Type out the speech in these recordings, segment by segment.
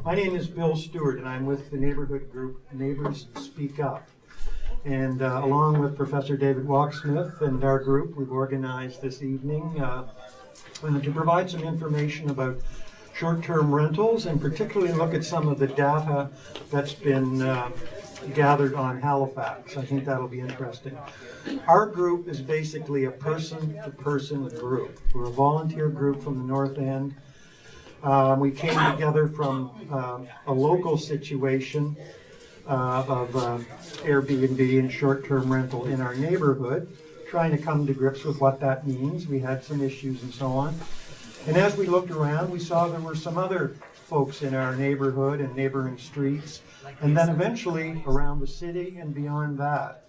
My name is Bill Stewart, and I'm with the neighborhood group Neighbors Speak Up. And along with Professor David Wachsmuth and our group, we've organized this evening to provide some information about short-term rentals, and particularly look at some of the data that's been gathered on Halifax. I think that'll be interesting. Our group is basically a person-to-person group. We're a volunteer group from the North End. We came together from a local situation of Airbnb and short-term rental in our neighborhood, trying to come to grips with what that means. We had some issues and so on. And as we looked around, we saw there were some other folks in our neighborhood and neighboring streets, and then eventually around the city and beyond that.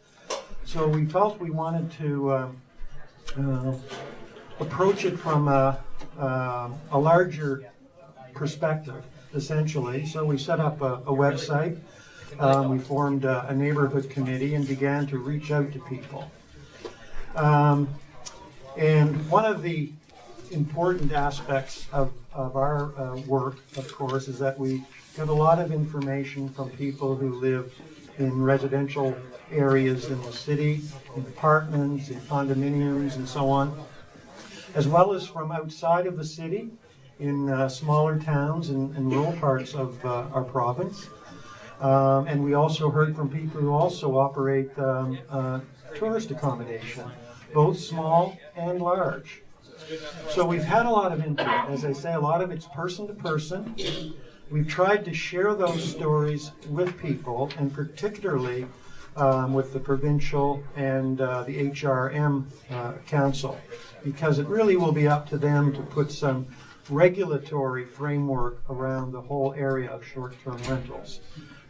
So we felt we wanted to approach it from a larger perspective, essentially. So we set up a website. We formed a neighborhood committee and began to reach out to people. And one of the important aspects of our work, of course, is that we get a lot of information from people who live in residential areas in the city, in apartments, in condominiums, and so on, as well as from outside of the city, in smaller towns and rural parts of our province. And we also heard from people who also operate tourist accommodation, both small and large. So we've had a lot of input. As I say, a lot of it's person to person. We've tried to share those stories with people, and particularly with the provincial and the HRM Council, because it really will be up to them to put some regulatory framework around the whole area of short-term rentals,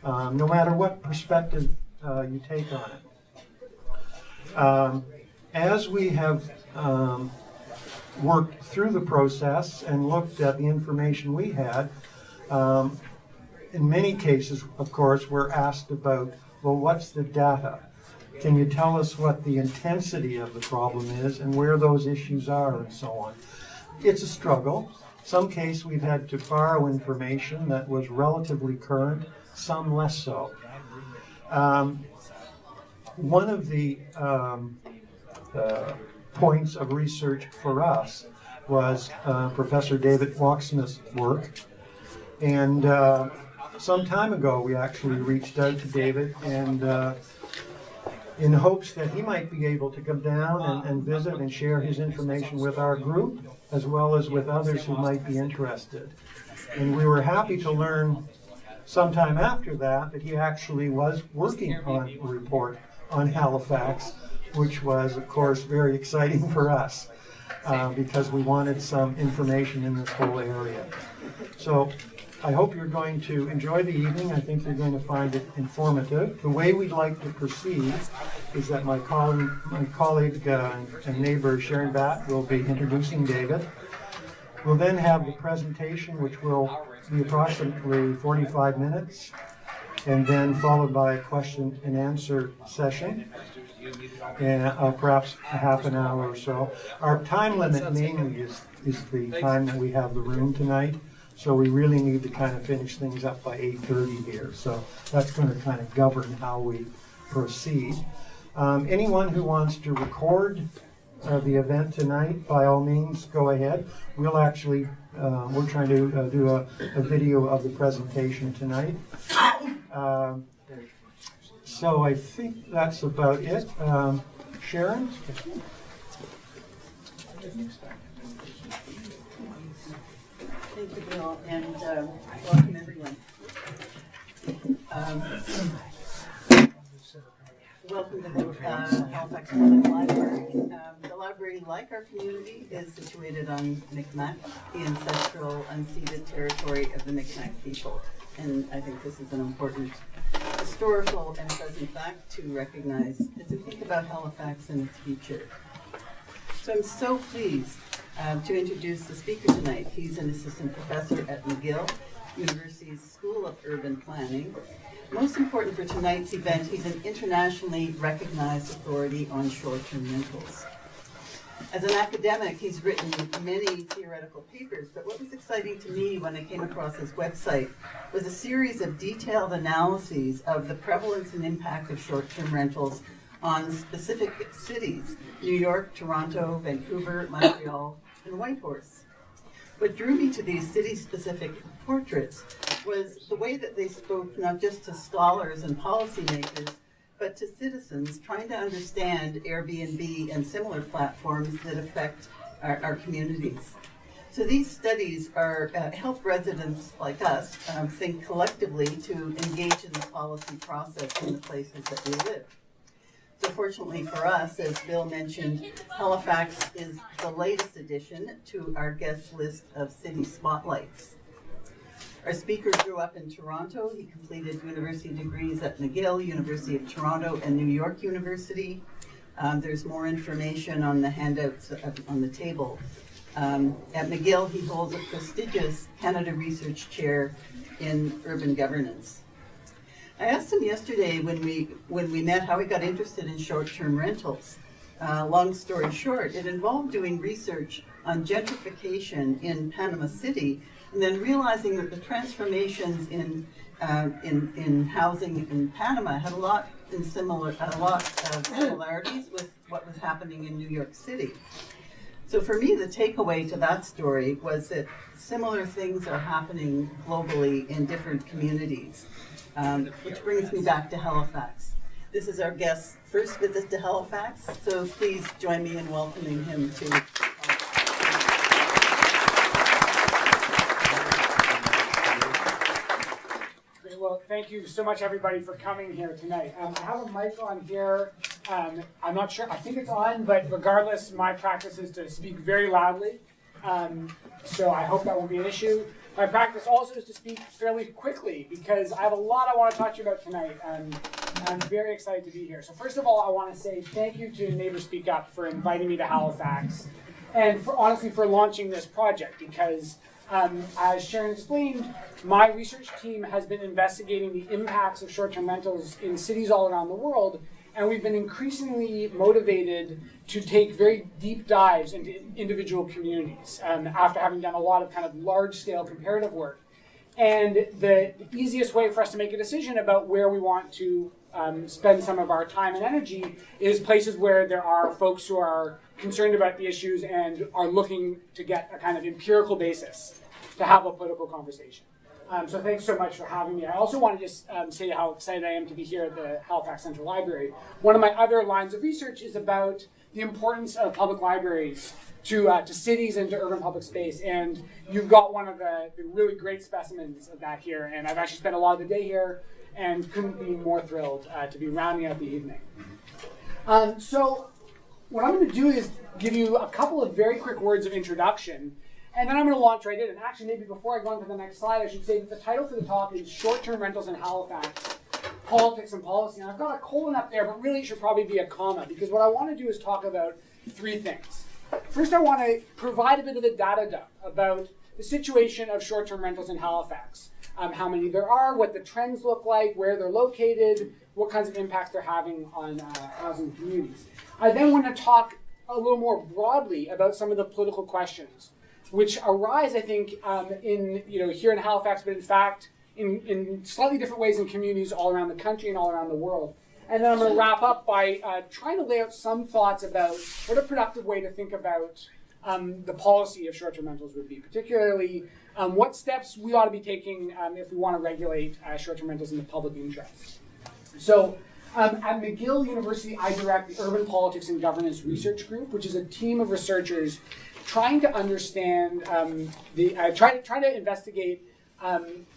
no matter what perspective you take on it. As we have worked through the process and looked at the information we had, in many cases, of course, we're asked about, well, what's the data? Can you tell us what the intensity of the problem is and where those issues are and so on? It's a struggle. Some cases we've had to borrow information that was relatively current, some less so. One of the points of research for us was Professor David Wachsmuth's work. And some time ago, we actually reached out to David and in hopes that he might be able to come down and visit and share his information with our group, as well as with others who might be interested. And we were happy to learn sometime after that he actually was working on a report on Halifax, which was, of course, very exciting for us because we wanted some information in this whole area. So I hope you're going to enjoy the evening. I think you're going to find it informative. The way we'd like to proceed is that my colleague and neighbor Sharon Batt will be introducing David. We'll then have the presentation, which will be approximately 45 minutes, and then followed by a question and answer session, and perhaps a half an hour or so. Our time limit mainly is the time that we have the room tonight. So we really need to kind of finish things up by 8:30 here. So that's going to kind of govern how we proceed. Anyone who wants to record the event tonight, by all means, go ahead. We'll actually, we're trying to do a video of the presentation tonight. So I think that's about it. Sharon? Thank you, Bill, and welcome everyone. Welcome to the Halifax Public Library. The library, like our community, is situated on Micmac, the ancestral unceded territory of the Micmac people. And I think this is an important historical and present fact to recognize as we think about Halifax and its future. So I'm so pleased to introduce the speaker tonight. He's an assistant professor at McGill University's School of Urban Planning. Most important for tonight's event, he's an internationally recognized authority on short-term rentals. As an academic, he's written many theoretical papers, but what was exciting to me when I came across his website was a series of detailed analyses of the prevalence and impact of short-term rentals on specific cities: New York, Toronto, Vancouver, Montreal, and Whitehorse. What drew me to these city-specific portraits was the way that they spoke not just to scholars and policymakers, but to citizens trying to understand Airbnb and similar platforms that affect our communities. So these studies are help residents like us think collectively to engage in the policy process in the places that we live. So fortunately for us, as Bill mentioned, Halifax is the latest addition to our guest list of city spotlights. Our speaker grew up in Toronto. He completed university degrees at McGill, University of Toronto, and New York University. There's more information on the handouts on the table. At McGill, he holds a prestigious Canada Research Chair in Urban Governance. I asked him yesterday when we met how he got interested in short-term rentals. Long story short, it involved doing research on gentrification in Panama City, and then realizing that the transformations in housing in Panama had a lot of similarities with what was happening in New York City. So for me, the takeaway to that story was that similar things are happening globally in different communities, which brings me back to Halifax. This is our guest's first visit to Halifax, so please join me in welcoming him to Halifax. Well, thank you so much, everybody, for coming here tonight. I have a mic on here. I'm not sure. I think it's on, but regardless, my practice is to speak very loudly. So I hope that won't be an issue. My practice also is to speak fairly quickly because I have a lot I want to talk to you about tonight. I'm very excited to be here. So first of all, I want to say thank you to Neighbors Speak Up for inviting me to Halifax and honestly for launching this project because as Sharon explained, my research team has been investigating the impacts of short-term rentals in cities all around the world, and we've been increasingly motivated to take very deep dives into individual communities after having done a lot of kind of large-scale comparative work. And the easiest way for us to make a decision about where we want to spend some of our time and energy is places where there are folks who are concerned about the issues and are looking to get a kind of empirical basis to have a political conversation. So thanks so much for having me. I also want to just say how excited I am to be here at the Halifax Central Library. One of my other lines of research is about the importance of public libraries to cities and to urban public space. And you've got one of the really great specimens of that here. And I've actually spent a lot of the day here and couldn't be more thrilled to be rounding out the evening. So what I'm going to do is give you a couple of very quick words of introduction, and then I'm going to launch right in. And actually, maybe before I go on to the next slide, I should say that the title for the talk is Short-Term Rentals in Halifax, Politics and Policy. And I've got a colon up there, but really it should probably be a comma, because what I want to do is talk about three things. First, I want to provide a bit of a data dump about the situation of short-term rentals in Halifax. How many there are, what the trends look like, where they're located, what kinds of impacts they're having on housing communities. I then want to talk a little more broadly about some of the political questions, which arise, I think, here in Halifax, but in fact, in slightly different ways in communities all around the country and all around the world. And then I'm going to wrap up by trying to lay out some thoughts about what a productive way to think about the policy of short-term rentals would be, particularly what steps we ought to be taking if we want to regulate short-term rentals in the public interest. So at McGill University, I direct the Urban Politics and Governance Research Group, which is a team of researchers trying to understand, trying to investigate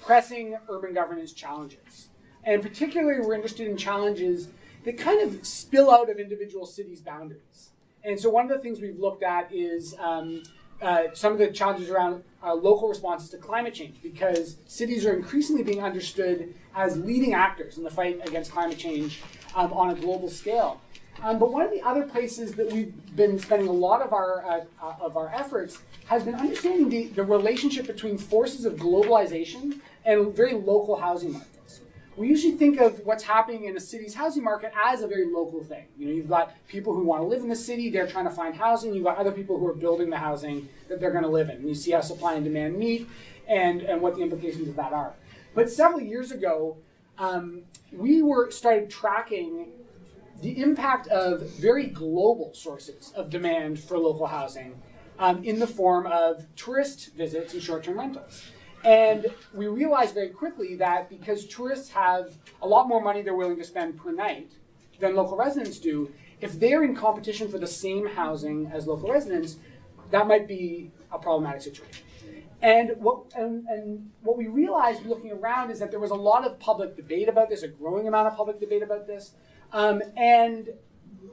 pressing urban governance challenges. And particularly, we're interested in challenges that kind of spill out of individual cities' boundaries. And so one of the things we've looked at is some of the challenges around local responses to climate change, because cities are increasingly being understood as leading actors in the fight against climate change on a global scale. But one of the other places that we've been spending a lot of our efforts has been understanding the relationship between forces of globalization and very local housing markets. we usually think of what's happening in a city's housing market as a very local thing. You've got people who want to live in the city, they're trying to find housing. You've got other people who are building the housing that they're going to live in. And you see how supply and demand meet and what the implications of that are. But several years ago, we started tracking the impact of very global sources of demand for local housing in the form of tourist visits and short-term rentals. And we realized very quickly that because tourists have a lot more money they're willing to spend per night than local residents do, if they're in competition for the same housing as local residents, that might be a problematic situation. And what we realized looking around is that there was a lot of public debate about this, a growing amount of public debate about this, and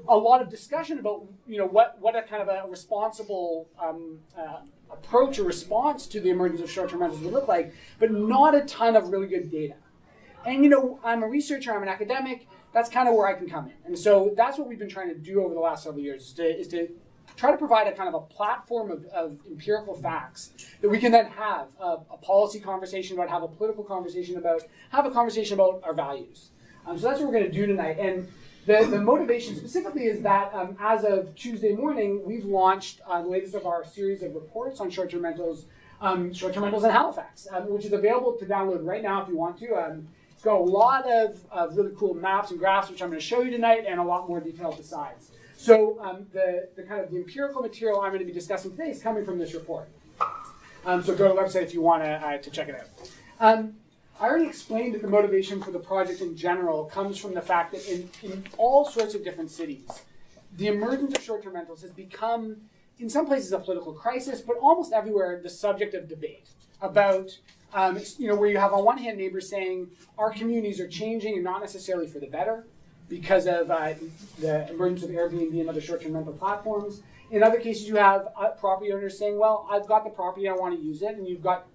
a lot of discussion about what a kind of a responsible approach or response to the emergence of short-term rentals would look like, but not a ton of really good data. And I'm a researcher, I'm an academic, that's kind of where I can come in. And so that's what we've been trying to do over the last several years, is to try to provide a kind of a platform of empirical facts that we can then have a policy conversation about, have a political conversation about, have a conversation about our values. So that's what we're going to do tonight. And the motivation specifically is that as of Tuesday morning, we've launched the latest of our series of reports on short-term rentals in Halifax, which is available to download right now if you want to. It's got a lot of really cool maps and graphs, which I'm going to show you tonight, and a lot more detail besides. So the kind of the empirical material I'm going to be discussing today is coming from this report. So go to the website if you want to check it out. I already explained that the motivation for the project in general comes from the fact that in all sorts of different cities, the emergence of short-term rentals has become, in some places, a political crisis, but almost everywhere the subject of debate about, where you have on one hand neighbors saying our communities are changing and not necessarily for the better because of the emergence of Airbnb and other short-term rental platforms. In other cases, you have property owners saying, well, I've got the property, I want to use it, and you've got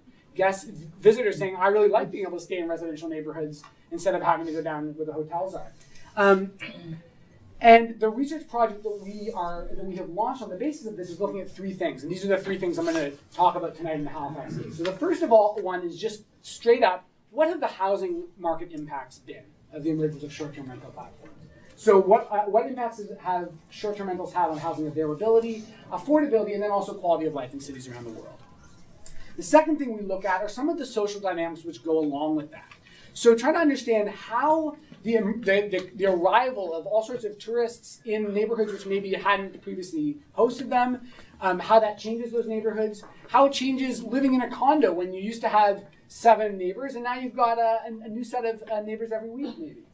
visitors saying, I really like being able to stay in residential neighborhoods instead of having to go down where the hotels are. And the research project that we have launched on the basis of this is looking at three things. And these are the three things I'm going to talk about tonight in the Halifax case. So the first of all one is just straight up, what have the housing market impacts been of the emergence of short-term rental platforms? So what impacts have short-term rentals had on housing availability, affordability, and then also quality of life in cities around the world? The second thing we look at are some of the social dynamics which go along with that. So try to understand how the arrival of all sorts of tourists in neighborhoods which maybe hadn't previously hosted them, how that changes those neighborhoods, how it changes living in a condo when you used to have 7 neighbors and now you've got a new set of neighbors every week maybe.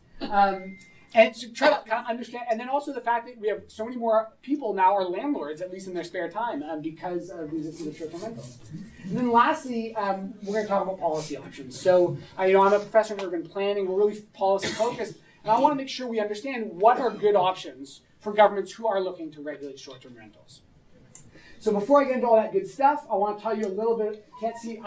And to try to kind of understand, and then also the fact that we have so many more people now are landlords, at least in their spare time, because of the existence of short-term rentals. And then lastly, we're going to talk about policy options. So, I'm a professor in urban planning. We're really policy focused, and I want to make sure we understand what are good options for governments who are looking to regulate short-term rentals. So before I get into all that good stuff, I want to tell you a little bit. Can't see.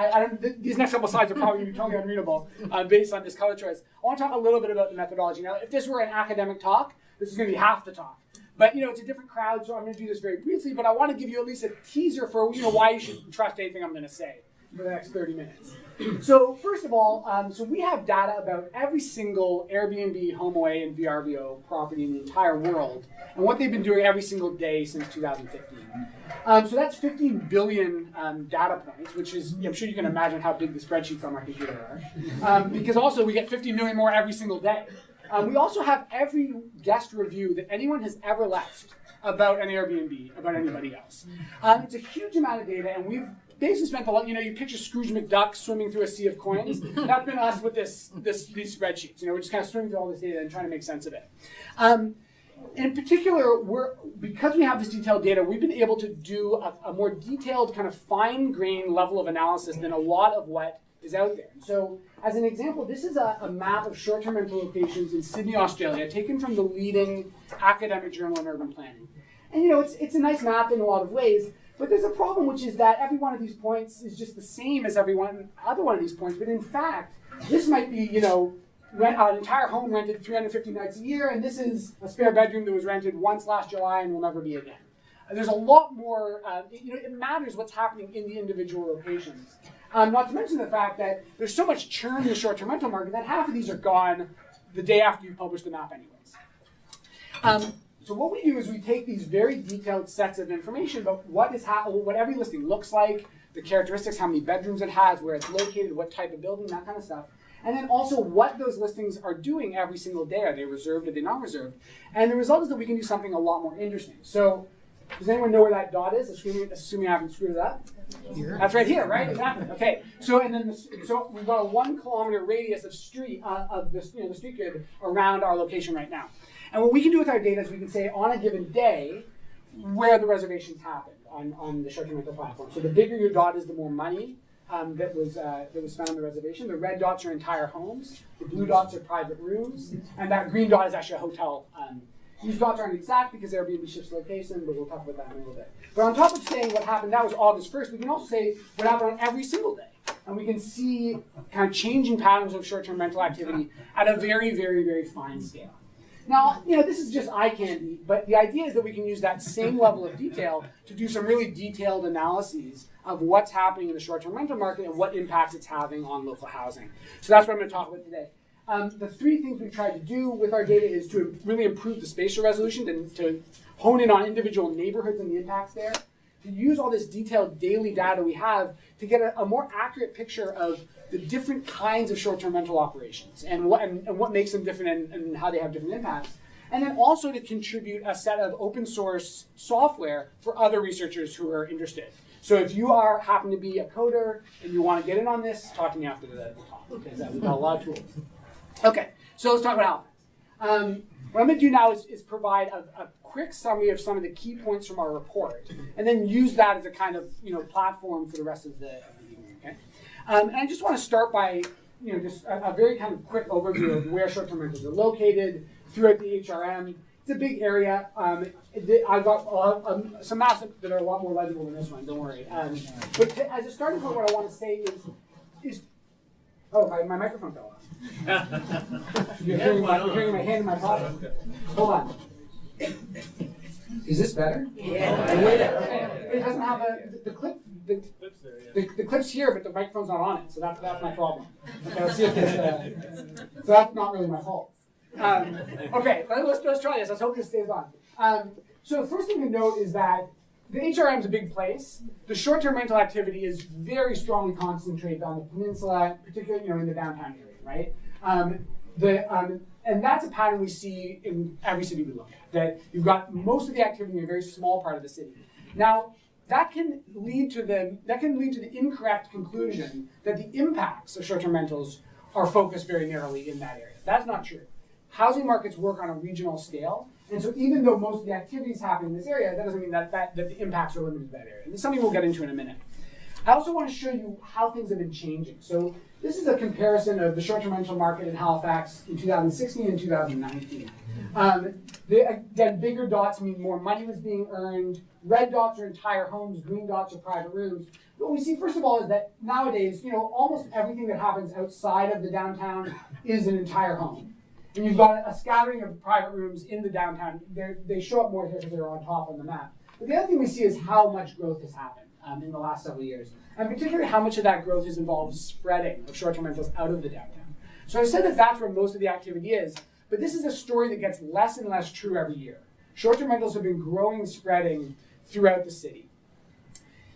These next couple slides are probably going to be totally unreadable based on this color choice. I want to talk a little bit about the methodology. Now, if this were an academic talk, this is going to be half the talk. But it's a different crowd, so I'm going to do this very briefly. But I want to give you at least a teaser for why you should trust anything I'm going to say for the next 30 minutes. So first of all, so we have data about every single Airbnb, HomeAway, and VRBO property in the entire world, and what they've been doing every single day since 2015. So that's 15 billion data points, which is, I'm sure you can imagine how big the spreadsheets on my computer are. Because also we get 50 million more every single day. We also have every guest review that anyone has ever left about an Airbnb, about anybody else. It's a huge amount of data, and we've basically spent a lot, you picture Scrooge McDuck swimming through a sea of coins. That's been us with these spreadsheets. We're just kind of swimming through all this data and trying to make sense of it. In particular, because we have this detailed data, we've been able to do a more detailed kind of fine-grained level of analysis than a lot of what is out there. So as an example, this is a map of short-term rental locations in Sydney, Australia, taken from the leading academic journal in urban planning. And it's a nice map in a lot of ways, but there's a problem, which is that every one of these points is just the same as every other one of these points. But in fact, this might be, an entire home rented 350 nights a year, and this is a spare bedroom that was rented once last July and will never be again. There's a lot more, it matters what's happening in the individual locations. Not to mention the fact that there's so much churn in the short-term rental market that half of these are gone the day after you publish the map anyways. So what we do is we take these very detailed sets of information about what every listing looks like, the characteristics, how many bedrooms it has, where it's located, what type of building, that kind of stuff. And then also what those listings are doing every single day. Are they reserved? Are they not reserved? And the result is that we can do something a lot more interesting. So does anyone know where that dot is? Assuming I haven't screwed it up? Here. That's right here, right? Exactly. Okay. So so we've got a 1 kilometer radius of street the street grid around our location right now. And what we can do with our data is we can say on a given day where the reservations happened on the short-term rental platform. So the bigger your dot is, the more money that was spent on the reservation. The red dots are entire homes. The blue dots are private rooms, and that green dot is actually a hotel. These dots aren't exact because Airbnb shifts location, but we'll talk about that in a little bit. But on top of saying what happened, that was August 1st, we can also say what happened on every single day. And we can see kind of changing patterns of short-term rental activity at a very, very, very fine scale. Now, this is just eye candy, but the idea is that we can use that same level of detail to do some really detailed analyses of what's happening in the short-term rental market and what impacts it's having on local housing. So that's what I'm going to talk about today. The 3 things we've tried to do with our data is to really improve the spatial resolution, to hone in on individual neighborhoods and the impacts there, to use all this detailed daily data we have to get a more accurate picture of the different kinds of short-term rental operations and what makes them different and how they have different impacts. And then also to contribute a set of open source software for other researchers who are interested. So if you happen to be a coder and you want to get in on this, talk to me after the talk, because we've got a lot of tools. Okay, so let's talk about Halifax. What I'm going to do now is provide a quick summary of some of the key points from our report, and then use that as a kind of platform for the rest of the evening. Okay, and I just want to start by just a very kind of quick overview of where short-term rentals are located throughout the HRM. It's a big area. I've got some maps that are a lot more legible than this one. Don't worry. But as a starting point, what I want to say is my microphone fell off. You're hearing my hand in my pocket. Hold on. Is this better? Yeah. It doesn't have the clip. The clip's here, but the microphone's not on it, so that's my problem. Okay, let's see if this. So that's not really my fault. Okay, let's try this. Let's hope this stays on. So the first thing to note is that the HRM is a big place. The short-term rental activity is very strongly concentrated on the peninsula, particularly in the downtown area, right? And that's a pattern we see in every city we look at. That you've got most of the activity in a very small part of the city. Now, that can lead to the incorrect conclusion that the impacts of short-term rentals are focused very narrowly in that area. That's not true. Housing markets work on a regional scale, and so even though most of the activities happen in this area, that doesn't mean that the impacts are limited to that area. And this is something we'll get into in a minute. I also want to show you how things have been changing. So this is a comparison of the short-term rental market in Halifax in 2016 and 2019. Again, bigger dots mean more money was being earned. Red dots are entire homes. Green dots are private rooms. What we see, first of all, is that nowadays, almost everything that happens outside of the downtown is an entire home. And you've got a scattering of private rooms in the downtown. They show up more here because they're on top on the map. But the other thing we see is how much growth has happened in the last several years. And particularly how much of that growth has involved spreading of short-term rentals out of the downtown. So I said that that's where most of the activity is, but this is a story that gets less and less true every year. Short-term rentals have been growing and spreading throughout the city.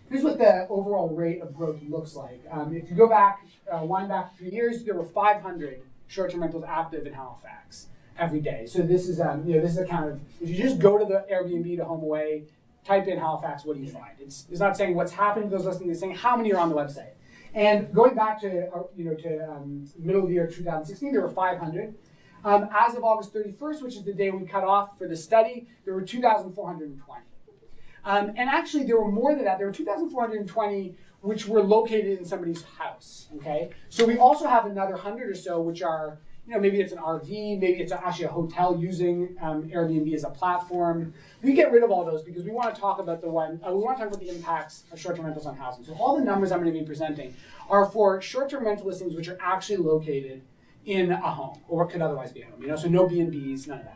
Here's what the overall rate of growth looks like. If you go back, wind back 3 years, there were 500 short-term rentals active in Halifax every day. So this is this is a kind of, if you just go to the Airbnb to HomeAway, type in Halifax, what do you find? It's not saying what's happened to those listings, it's saying how many are on the website. And going back to middle of the year 2016, there were 500. As of August 31st, which is the day we cut off for the study, there were 2,420. And actually, there were more than that. There were 2,420 which were located in somebody's house. Okay, so we also have another 100 or so which are, maybe it's an RV, maybe it's actually a hotel using Airbnb as a platform. We get rid of all those because we want to talk about the impacts of short-term rentals on housing. So all the numbers I'm going to be presenting are for short-term rental listings which are actually located in a home or could otherwise be a home. So no B&Bs, none of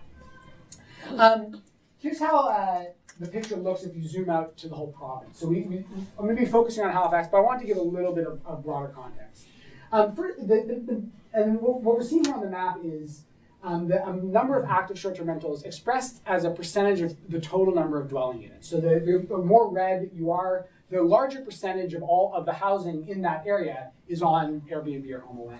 that. Here's how the picture looks if you zoom out to the whole province. So I'm going to be focusing on Halifax, but I want to give a little bit of broader context. And what we're seeing here on the map is the number of active short-term rentals expressed as a percentage of the total number of dwelling units. So the more red you are, the larger percentage of all of the housing in that area is on Airbnb or HomeAway.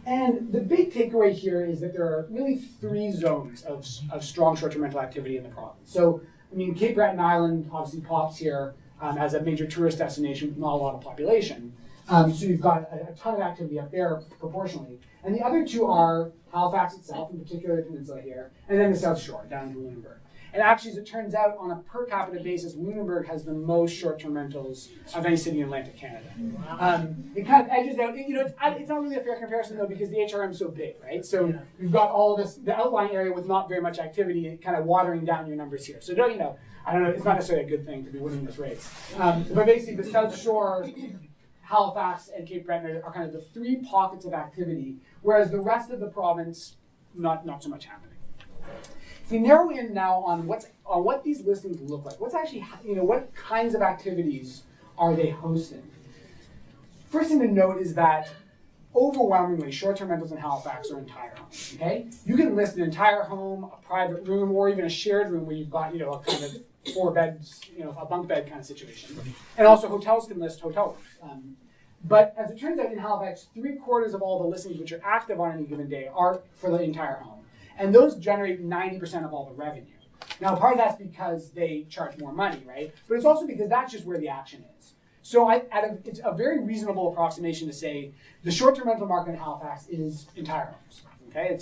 And the big takeaway here is that there are really 3 zones of strong short-term rental activity in the province. So, I mean, Cape Breton Island obviously pops here as a major tourist destination with not a lot of population. So you've got a ton of activity up there proportionally. And the other 2 are Halifax itself, in particular the peninsula here, and then the South Shore, down to Lunenburg. And actually, as it turns out, on a per capita basis, Lunenburg has the most short-term rentals of any city in Atlantic Canada. It kind of edges out, it's not really a fair comparison though, because the HRM is so big, right? So you've got all this, the outlying area with not very much activity, kind of watering down your numbers here. So I don't know, it's not necessarily a good thing to be winning this race. But basically, the South Shore, Halifax, and Cape Breton are kind of the 3 pockets of activity, whereas the rest of the province, not so much happening. If we narrow in now on what these listings look like, what's actually, what kinds of activities are they hosting? First thing to note is that overwhelmingly, short-term rentals in Halifax are entire homes, okay? You can list an entire home, a private room, or even a shared room where you've got, a kind of 4 beds, a bunk bed kind of situation. And also hotels can list hotel rooms. But as it turns out in Halifax, 3/4 of all the listings which are active on any given day are for the entire home. And those generate 90% of all the revenue. Now, part of that's because they charge more money, right? But it's also because that's just where the action is. So it's a very reasonable approximation to say the short-term rental market in Halifax is entire homes. Okay,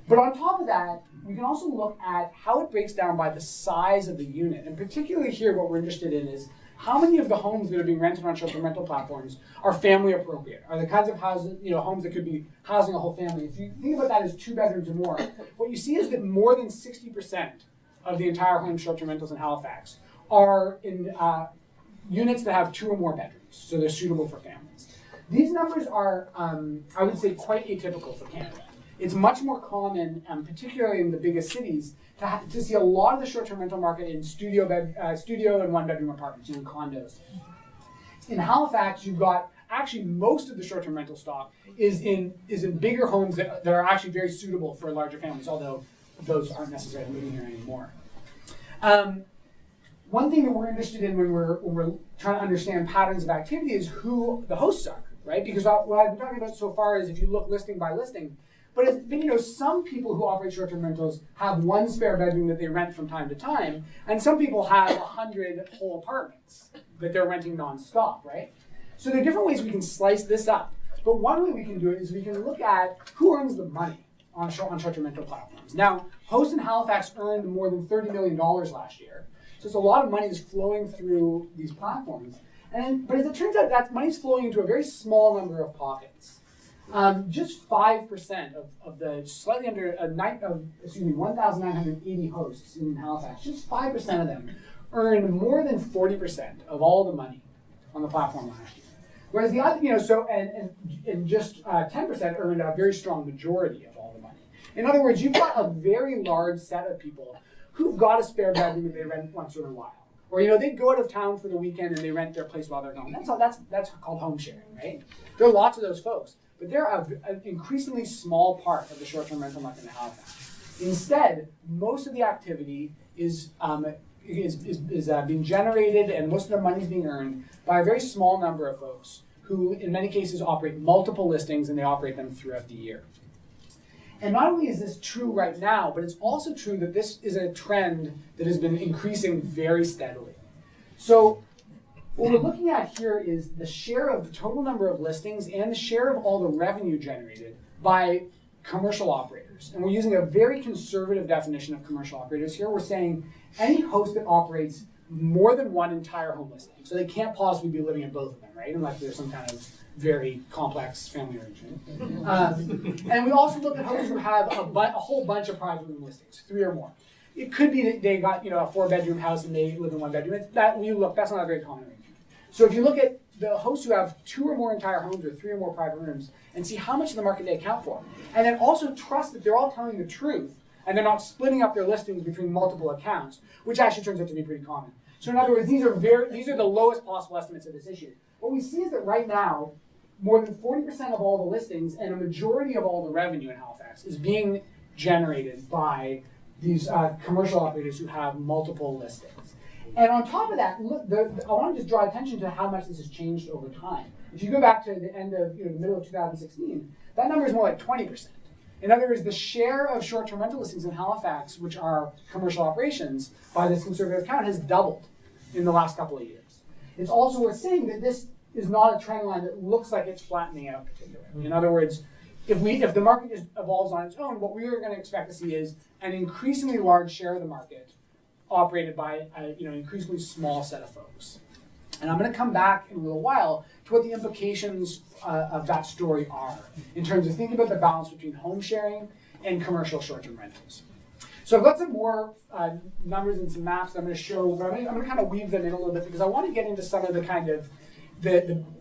but on top of that, we can also look at how it breaks down by the size of the unit. And particularly here, what we're interested in is how many of the homes that are being rented on short-term rental platforms are family appropriate? Are the kinds of houses, homes that could be housing a whole family? If you think about that as 2 bedrooms or more, what you see is that more than 60% of the entire home short-term rentals in Halifax are in units that have 2 or more bedrooms, so they're suitable for families. These numbers are, I would say, quite atypical for Canada. It's much more common, particularly in the biggest cities, to see a lot of the short-term rental market in studio and 1-bedroom apartments, in condos. In Halifax, you've got actually most of the short-term rental stock is in bigger homes that are actually very suitable for larger families, although those aren't necessarily moving here anymore. One thing that we're interested in when we're trying to understand patterns of activity is who the hosts are, right? Because what I've been talking about so far is if you look listing by listing, but some people who operate short-term rentals have 1 spare bedroom that they rent from time to time, and some people have 100 whole apartments that they're renting nonstop, right? So there are different ways we can slice this up. But one way we can do it is we can look at who earns the money on short-term rental platforms. Now, hosts in Halifax earned more than $30 million last year, so it's a lot of money is flowing through these platforms. But as it turns out, that money's flowing into a very small number of pockets. Just 5% of the slightly under 1,980 hosts in Halifax, just 5% of them earned more than 40% of all the money on the platform last year. Whereas the other, and just 10% earned a very strong majority of all the money. In other words, you've got a very large set of people who've got a spare bedroom that they rent once in a while. Or they go out of town for the weekend and they rent their place while they're gone. That's called home sharing, right? There are lots of those folks. But they're an increasingly small part of the short-term rental market in Halifax. Instead, most of the activity is being generated and most of the money is being earned by a very small number of folks who, in many cases, operate multiple listings and they operate them throughout the year. And not only is this true right now, but it's also true that this is a trend that has been increasing very steadily. So what we're looking at here is the share of the total number of listings and the share of all the revenue generated by commercial operators. And we're using a very conservative definition of commercial operators here. We're saying any host that operates more than 1 entire home listing. So they can't possibly be living in both of them, right? Unless there's some kind of very complex family arrangement. And we also look at hosts who have a whole bunch of private room listings, 3 or more. It could be that they got a 4-bedroom house and they live in 1 bedroom. That's not a very common arrangement. So if you look at the hosts who have 2 or more entire homes or 3 or more private rooms and see how much of the market they account for, and then also trust that they're all telling the truth and they're not splitting up their listings between multiple accounts, which actually turns out to be pretty common. So in other words, these are the lowest possible estimates of this issue. What we see is that right now, more than 40% of all the listings and a majority of all the revenue in Halifax is being generated by these commercial operators who have multiple listings. And on top of that, look, I want to just draw attention to how much this has changed over time. If you go back to the end of the middle of 2016, that number is more like 20%. In other words, the share of short-term rental listings in Halifax, which are commercial operations, by this conservative count, has doubled in the last couple of years. It's also worth saying that this is not a trend line that looks like it's flattening out particularly. In other words, if the market just evolves on its own, what we are going to expect to see is an increasingly large share of the market operated by an increasingly small set of folks. And I'm going to come back in a little while to what the implications of that story are in terms of thinking about the balance between home sharing and commercial short-term rentals. So I've got some more numbers and some maps that I'm going to show, but I'm going to kind of weave them in a little bit because I want to get into some of the kind of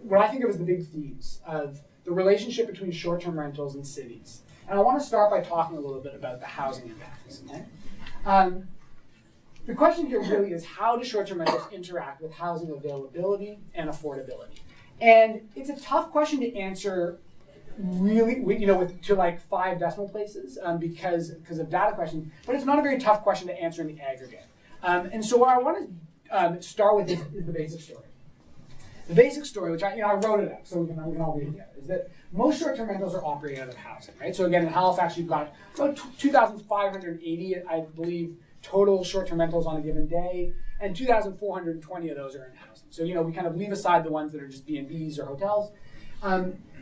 what I think of as the big themes of the relationship between short-term rentals and cities. And I want to start by talking a little bit about the housing impacts. Okay? The question here really is, how do short-term rentals interact with housing availability and affordability? And it's a tough question to answer really, to like 5 decimal places because of data questions, but it's not a very tough question to answer in the aggregate. And so what I want to start with is the basic story. The basic story, which I wrote it out, so we can all read it together, is that most short-term rentals are operating out of housing, right? So again, in Halifax, you've got about 2,580, I believe, total short-term rentals on a given day, and 2,420 of those are in housing. So we kind of leave aside the ones that are just B&Bs or hotels.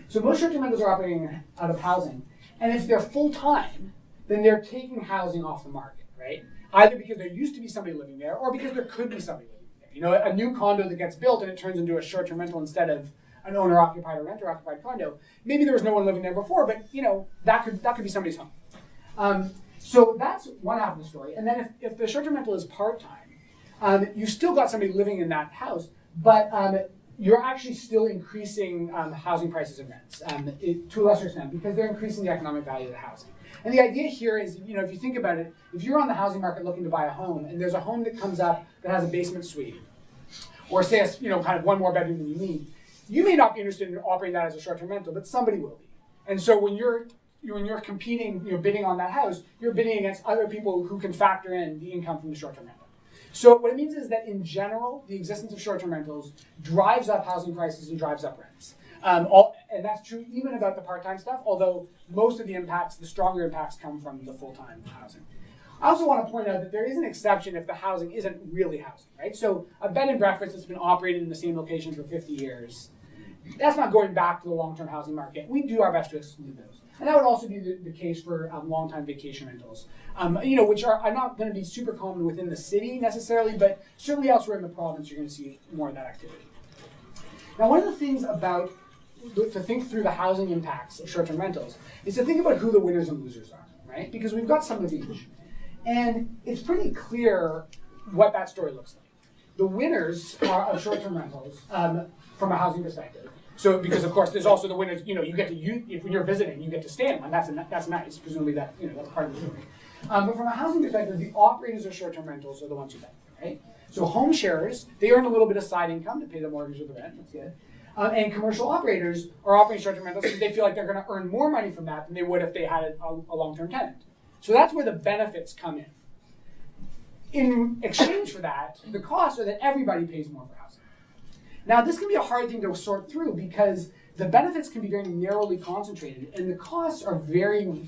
So most short-term rentals are operating out of housing, and if they're full-time, then they're taking housing off the market, right? Either because there used to be somebody living there, or because there could be somebody living there. A new condo that gets built and it turns into a short-term rental instead of an owner-occupied or renter-occupied condo. Maybe there was no one living there before, but that could be somebody's home. So that's one half of the story. And then if the short-term rental is part-time, you've still got somebody living in that house, but you're actually still increasing housing prices and rents to a lesser extent because they're increasing the economic value of the housing. And the idea here is, if you think about it, if you're on the housing market looking to buy a home and there's a home that comes up that has a basement suite, or say kind of one more bedroom than you need, you may not be interested in operating that as a short-term rental, but somebody will be. And so when you're competing, bidding on that house, you're bidding against other people who can factor in the income from the short-term rental. So what it means is that in general, the existence of short-term rentals drives up housing prices and drives up rents. And that's true even about the part-time stuff, although most of the stronger impacts come from the full-time housing. I also want to point out that there is an exception if the housing isn't really housing, right? So a bed and breakfast that's been operated in the same location for 50 years, that's not going back to the long-term housing market. We do our best to exclude those. And that would also be the case for long-time vacation rentals, which are not going to be super common within the city necessarily, but certainly elsewhere in the province, you're going to see more of that activity. Now, one of the things to think through the housing impacts of short-term rentals is to think about who the winners and losers are, right? Because we've got some of each. And it's pretty clear what that story looks like. The winners of short-term rentals from a housing perspective. So, because of course, there's also the winners. When you're visiting, you get to stay in one. That's nice. Presumably that's part of the story. But from a housing perspective, the operators of short-term rentals are the ones who benefit, right? So home sharers, they earn a little bit of side income to pay the mortgage or the rent. That's good. And commercial operators are operating short-term rentals because they feel like they're going to earn more money from that than they would if they had a long-term tenant. So that's where the benefits come in. In exchange for that, the costs are that everybody pays more for housing. Now, this can be a hard thing to sort through because the benefits can be very narrowly concentrated and the costs are very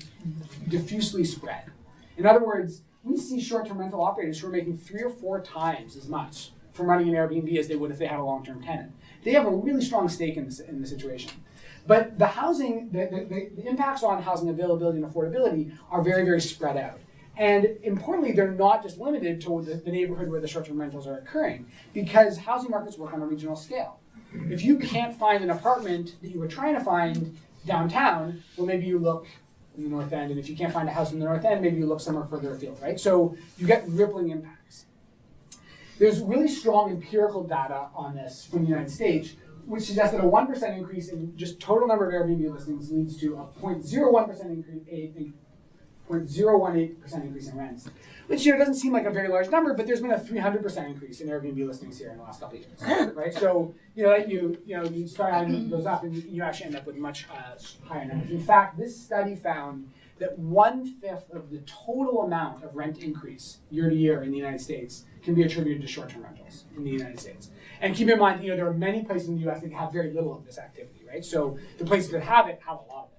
diffusely spread. In other words, we see short-term rental operators who are making 3 or 4 times as much from running an Airbnb as they would if they had a long-term tenant. They have a really strong stake in the situation. But the housing, the impacts on housing availability and affordability are very, very spread out. And importantly, they're not just limited to the neighborhood where the short-term rentals are occurring, because housing markets work on a regional scale. If you can't find an apartment that you were trying to find downtown, well, maybe you look in the North End, and if you can't find a house in the North End, maybe you look somewhere further afield, right? So you get rippling impacts. There's really strong empirical data on this from the United States, which suggests that a 1% increase in just total number of Airbnb listings leads to a 0.01% increase, 0.018% increase in rents, which doesn't seem like a very large number, but there's been a 300% increase in Airbnb listings here in the last couple of years, right? So you start adding those up, and you actually end up with much higher numbers. In fact, this study found that 1/5 of the total amount of rent increase year to year in the United States can be attributed to short-term rentals in the United States. And keep in mind, there are many places in the U.S. that have very little of this activity, right? So the places that have it have a lot of it.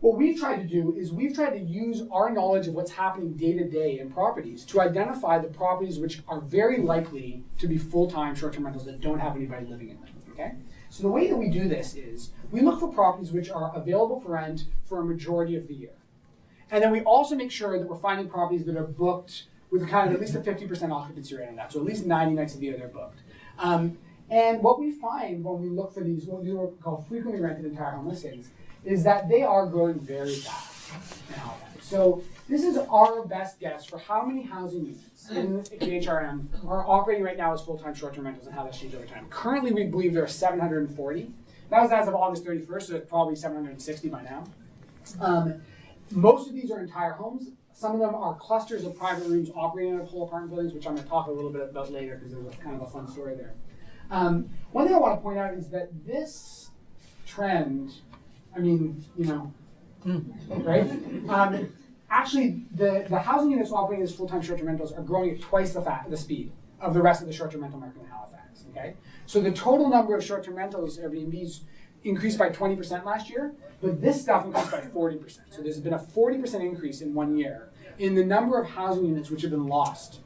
What we've tried to do is we've tried to use our knowledge of what's happening day to day in properties to identify the properties which are very likely to be full-time short-term rentals that don't have anybody living in them, okay? So the way that we do this is we look for properties which are available for rent for a majority of the year. And then we also make sure that we're finding properties that are booked with kind of at least a 50% occupancy rate on that. So at least 90 nights of the year they're booked. And what we find when we look for these, what we call frequently rented entire home listings, is that they are growing very fast in Halifax. So this is our best guess for how many housing units in the HRM are operating right now as full-time short-term rentals and how that's changed over time. Currently, we believe there are 740. That was as of August 31st, so it's probably 760 by now. Most of these are entire homes. Some of them are clusters of private rooms operating out of whole apartment buildings, which I'm going to talk a little bit about later because there's kind of a fun story there. One thing I want to point out is that this trend, right? Actually, the housing units operating as full-time short-term rentals are growing at twice the speed of the rest of the short-term rental market in Halifax, okay? So the total number of short-term rentals, Airbnbs, increased by 20% last year, but this stuff increased by 40%. So there's been a 40% increase in 1 year in the number of housing units which have been lost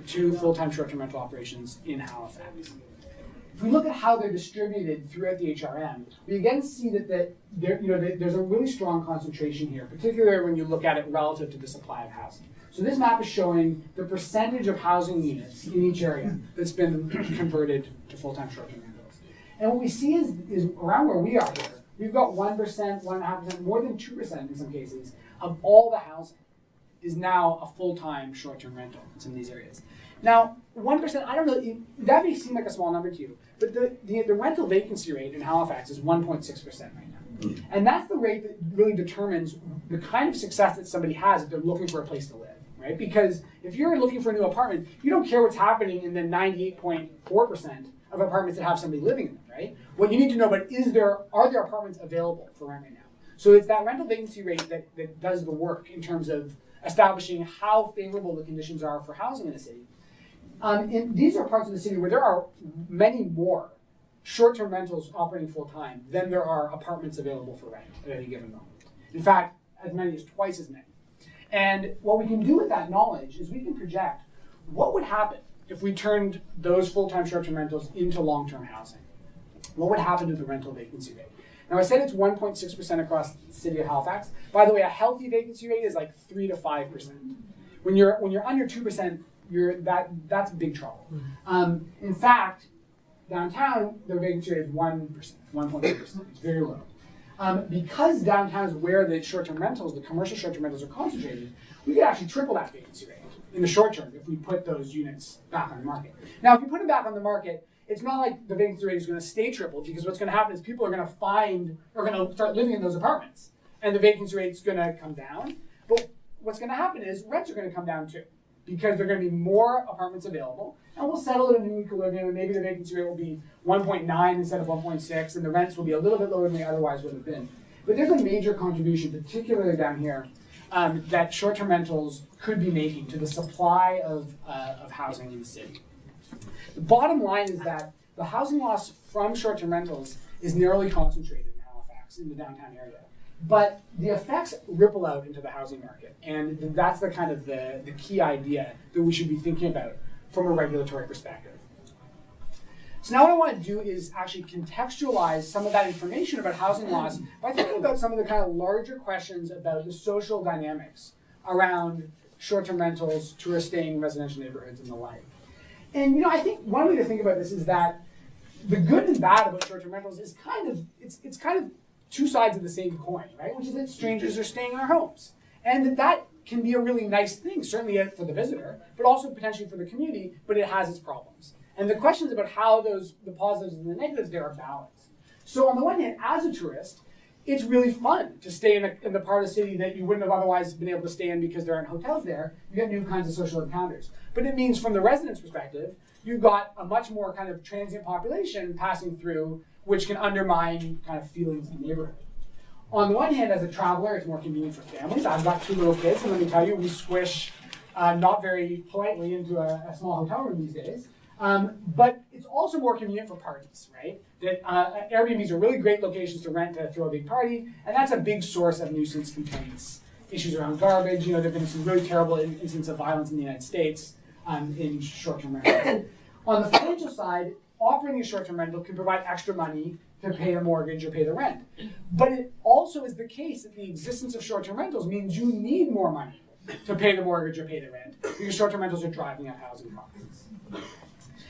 to full-time short-term rental operations in Halifax. If we look at how they're distributed throughout the HRM, we again see that there's a really strong concentration here, particularly when you look at it relative to the supply of housing. So this map is showing the percentage of housing units in each area that's been converted to full-time short-term rentals. And what we see is around where we are here, we've got 1%, 1.5%, more than 2% in some cases of all the housing is now a full-time short-term rental in some of these areas. Now, 1%, I don't know, that may seem like a small number to you, but the rental vacancy rate in Halifax is 1.6% right now. And that's the rate that really determines the kind of success that somebody has if they're looking for a place to live, right? Because if you're looking for a new apartment, you don't care what's happening in the 98.4% of apartments that have somebody living in them, right? What you need to know about are there apartments available for rent right now? So it's that rental vacancy rate that does the work in terms of establishing how favorable the conditions are for housing in a city. And these are parts of the city where there are many more short-term rentals operating full-time than there are apartments available for rent at any given moment. In fact, as many as twice as many. And what we can do with that knowledge is we can project what would happen if we turned those full-time short-term rentals into long-term housing. What would happen to the rental vacancy rate? Now I said it's 1.6% across the city of Halifax. By the way, a healthy vacancy rate is like 3 to 5%. When you're under 2%, that's big trouble. In fact, downtown, the vacancy rate is 1%, 1.8%. It's very low. Because downtown is where the short-term rentals, the commercial short-term rentals are concentrated, we could actually triple that vacancy rate in the short term if we put those units back on the market. Now, if you put them back on the market, it's not like the vacancy rate is going to stay tripled, because what's going to happen is people are going to start living in those apartments, and the vacancy rate is going to come down. But what's going to happen is rents are going to come down too, because there are going to be more apartments available, and we'll settle at a new equilibrium, and maybe the vacancy rate will be 1.9 instead of 1.6, and the rents will be a little bit lower than they otherwise would have been. But there's a major contribution, particularly down here, that short-term rentals could be making to the supply of housing in the city. The bottom line is that the housing loss from short-term rentals is narrowly concentrated in Halifax, in the downtown area. But the effects ripple out into the housing market, and that's the kind of the key idea that we should be thinking about from a regulatory perspective. So now what I want to do is actually contextualize some of that information about housing loss by thinking about some of the kind of larger questions about the social dynamics around short-term rentals, tourist staying, residential neighborhoods, and the like. And I think one way to think about this is that the good and bad about short-term rentals is it's kind of two sides of the same coin, right? Which is that strangers are staying in our homes. And that can be a really nice thing, certainly for the visitor, but also potentially for the community, but it has its problems. And the questions about how the positives and the negatives there are balanced. So on the one hand, as a tourist, it's really fun to stay in the part of the city that you wouldn't have otherwise been able to stay in because there aren't hotels there. You get new kinds of social encounters. But it means from the residents' perspective, you've got a much more kind of transient population passing through, which can undermine kind of feelings in the neighborhood. On the one hand, as a traveler, it's more convenient for families. I've got 2 little kids, and let me tell you, we squish not very politely into a small hotel room these days. But it's also more convenient for parties, right? That Airbnbs are really great locations to rent to throw a big party, and that's a big source of nuisance complaints. Issues around garbage, there have been some really terrible incidents of violence in the United States in short-term rentals. On the financial side, operating a short-term rental can provide extra money to pay a mortgage or pay the rent. But it also is the case that the existence of short-term rentals means you need more money to pay the mortgage or pay the rent, because short-term rentals are driving up housing costs.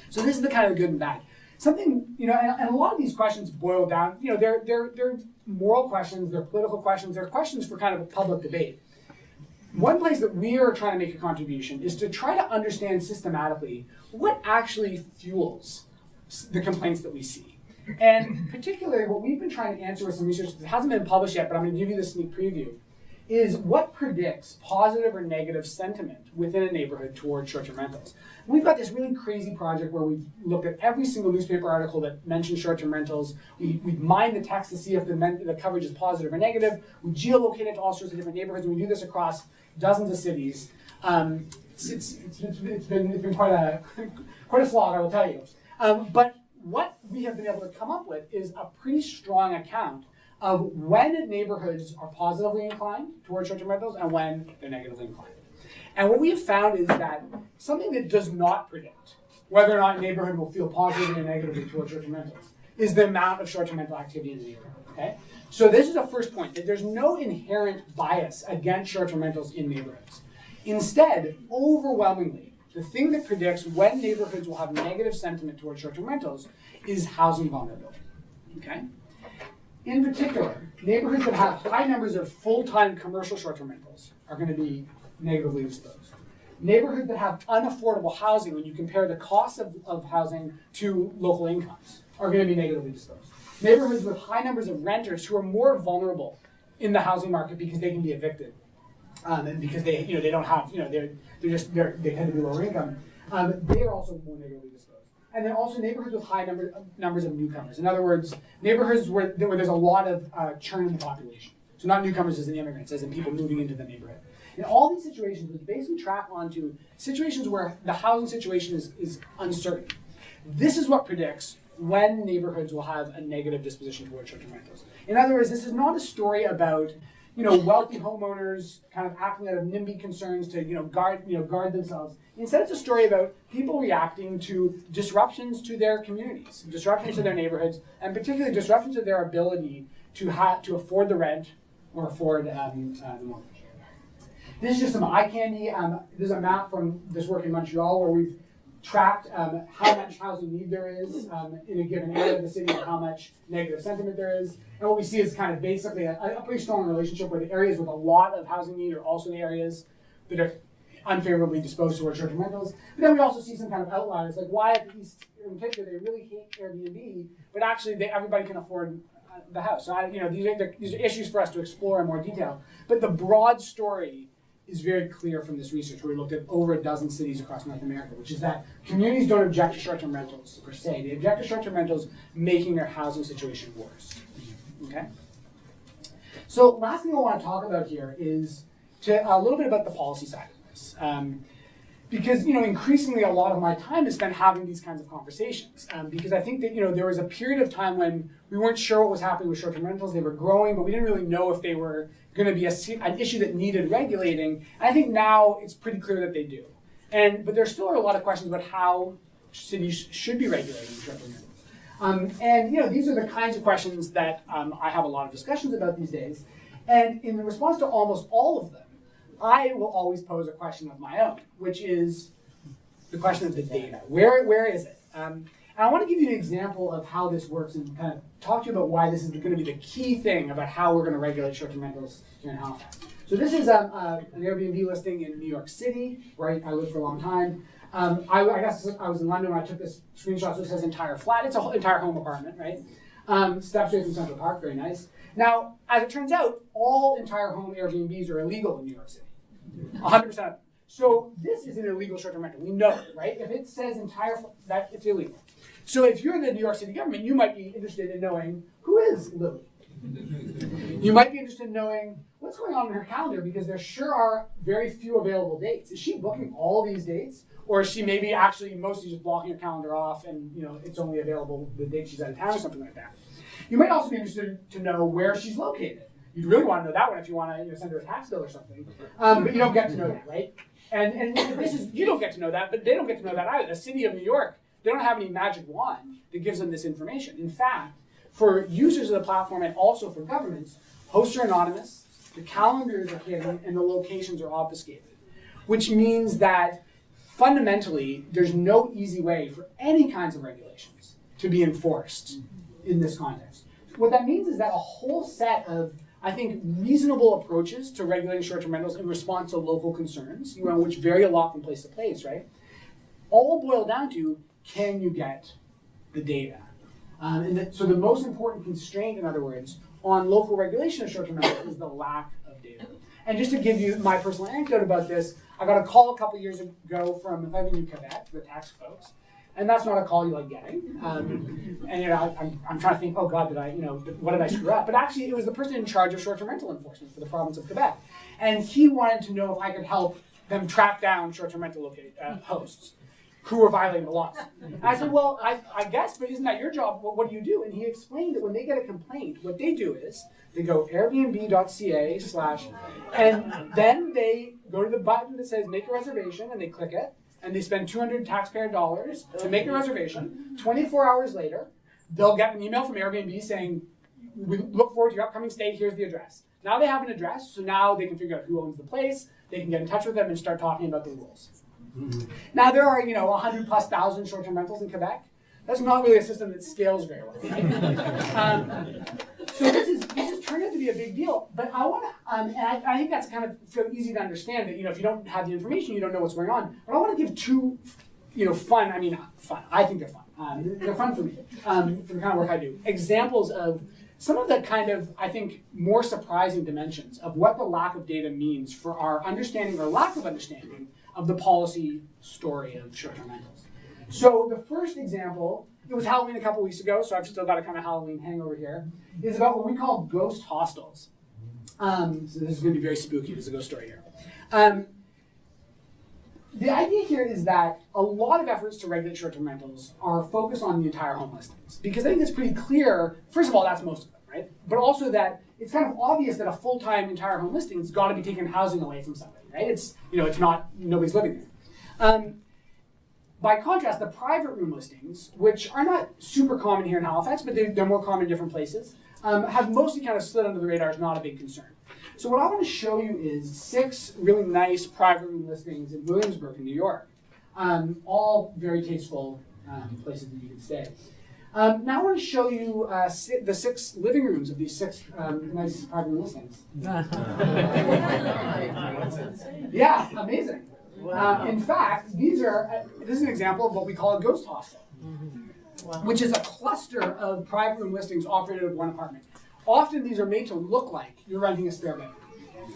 So this is the kind of good and bad. Something, and a lot of these questions boil down, they're moral questions, they're political questions, they're questions for kind of a public debate. One place that we are trying to make a contribution is to try to understand systematically what actually fuels the complaints that we see. And particularly what we've been trying to answer with some research that hasn't been published yet, but I'm going to give you the sneak preview, is what predicts positive or negative sentiment within a neighborhood towards short-term rentals. We've got this really crazy project where we've looked at every single newspaper article that mentions short-term rentals. We mine the text to see if the coverage is positive or negative. We geolocate it to all sorts of different neighborhoods, and we do this across dozens of cities. It's been quite a slog, I will tell you. But what we have been able to come up with is a pretty strong account of when neighborhoods are positively inclined towards short-term rentals and when they're negatively inclined. And what we have found is that something that does not predict whether or not a neighborhood will feel positively or negatively towards short-term rentals is the amount of short-term rental activity in the neighborhood. Okay? So this is a first point, that there's no inherent bias against short-term rentals in neighborhoods. Instead, overwhelmingly, the thing that predicts when neighborhoods will have negative sentiment towards short-term rentals is housing vulnerability. Okay? In particular, neighborhoods that have high numbers of full-time commercial short-term rentals are going to be negatively disposed. Neighborhoods that have unaffordable housing, when you compare the cost of housing to local incomes, are going to be negatively disposed. Neighborhoods with high numbers of renters who are more vulnerable in the housing market because they can be evicted, and because they don't have, they tend to be lower income, they are also more negatively disposed. And then also neighborhoods with high numbers of newcomers. In other words, neighborhoods where there's a lot of churn in the population. So not newcomers as in immigrants, as in people moving into the neighborhood. In all these situations, we basically track onto situations where the housing situation is uncertain. This is what predicts when neighborhoods will have a negative disposition towards short-term rentals. In other words, this is not a story about wealthy homeowners kind of acting out of NIMBY concerns to guard themselves. Instead, it's a story about people reacting to disruptions to their communities, disruptions to their neighborhoods, and particularly disruptions to their ability to afford the rent or afford the mortgage. This is just some eye candy. There's a map from this work in Montreal where we've tracked how much housing need there is in a given area of the city and how much negative sentiment there is. And what we see is kind of basically a pretty strong relationship where the areas with a lot of housing need are also the areas that are unfavorably disposed towards short-term rentals. But then we also see some kind of outliers, like why at the East in particular they really hate Airbnb, but actually everybody can afford the house. So these are issues for us to explore in more detail. But the broad story is very clear from this research where we looked at over a dozen cities across North America, which is that communities don't object to short-term rentals per se. They object to short-term rentals making their housing situation worse. Okay? So last thing I want to talk about here is a little bit about the policy side of this. Because increasingly a lot of my time is spent having these kinds of conversations. Because I think that there was a period of time when we weren't sure what was happening with short-term rentals. They were growing, but we didn't really know if they were going to be an issue that needed regulating. And I think now it's pretty clear that they do. But there still are a lot of questions about how cities should be regulating short-term rentals. These are the kinds of questions that I have a lot of discussions about these days. And in response to almost all of them, I will always pose a question of my own, which is the question of the data. Where is it? And I want to give you an example of how this works and kind of talk to you about why this is going to be the key thing about how we're going to regulate short-term rentals here in Halifax. So this is an Airbnb listing in New York City, where I lived for a long time. I guess I was in London when I took this screenshot. So it says entire flat. It's an entire home apartment, right? Steps away from Central Park, very nice. Now, as it turns out, all entire home Airbnbs are illegal in New York City. 100% of them. So this is an illegal short-term rental. We know it, right? If it says that it's illegal. So if you're the New York City government, you might be interested in knowing who is Lily. You might be interested in knowing what's going on in her calendar, because there sure are very few available dates. Is she booking all these dates? Or is she maybe actually mostly just blocking her calendar off and it's only available the date she's out of town or something like that? You might also be interested to know where she's located. You'd really want to know that one if you want to send her a tax bill or something. But you don't get to know that, right? And you don't get to know that, but they don't get to know that either. The city of New York, they don't have any magic wand that gives them this information. In fact, for users of the platform and also for governments, hosts are anonymous, the calendars are hidden, and the locations are obfuscated. Which means that fundamentally, there's no easy way for any kinds of regulations to be enforced in this context. What that means is that a whole set of, I think, reasonable approaches to regulating short-term rentals in response to local concerns, which vary a lot from place to place, right? All boil down to, can you get the data? So the most important constraint, in other words, on local regulation of short-term rentals is the lack of data. And just to give you my personal anecdote about this, I got a call a couple years ago from living in Quebec, the tax folks, and that's not a call you like getting. I'm trying to think, oh God, what did I screw up? But actually, it was the person in charge of short-term rental enforcement for the province of Quebec, and he wanted to know if I could help them track down short-term rental hosts who were violating the laws. And I said, well, I guess, but isn't that your job? What do you do? And he explained that when they get a complaint, what they do is they go airbnb.ca/ and then they go to the button that says make a reservation, and they click it, and they spend $200 taxpayer dollars to make a reservation. 24 hours later, they'll get an email from Airbnb saying, we look forward to your upcoming stay, here's the address. Now they have an address, so now they can figure out who owns the place, they can get in touch with them and start talking about the rules. Now there are 100,000+ short-term rentals in Quebec. That's not really a system that scales very well, right? So this has turned out to be a big deal. But I want to, and I think that's kind of so easy to understand that if you don't have the information, you don't know what's going on. But I want to give two, fun. I think they're fun. They're fun for me, for the kind of work I do. Examples of some of the kind of, I think, more surprising dimensions of what the lack of data means for our understanding or lack of understanding of the policy story of short-term rentals. So the first example, it was Halloween a couple weeks ago, so I've still got a kind of Halloween hangover here, is about what we call ghost hostels. So this is going to be very spooky. There's a ghost story here. The idea here is that a lot of efforts to regulate short-term rentals are focused on the entire home listings, because I think it's pretty clear, first of all, that's most of them, right? But also that it's kind of obvious that a full-time entire home listing has got to be taking housing away from somebody, right? It's not, nobody's living there. By contrast, the private room listings, which are not super common here in Halifax, but they're more common in different places, have mostly kind of slid under the radar as not a big concern. So what I want to show you is 6 really nice private room listings in Williamsburg in New York, all very tasteful places that you can stay. Now I want to show you the 6 living rooms of these 6 nice private room listings. Yeah, amazing. Wow. In fact, this is an example of what we call a ghost hostel, which is a cluster of private room listings operated with one apartment. Often these are made to look like you're renting a spare bedroom,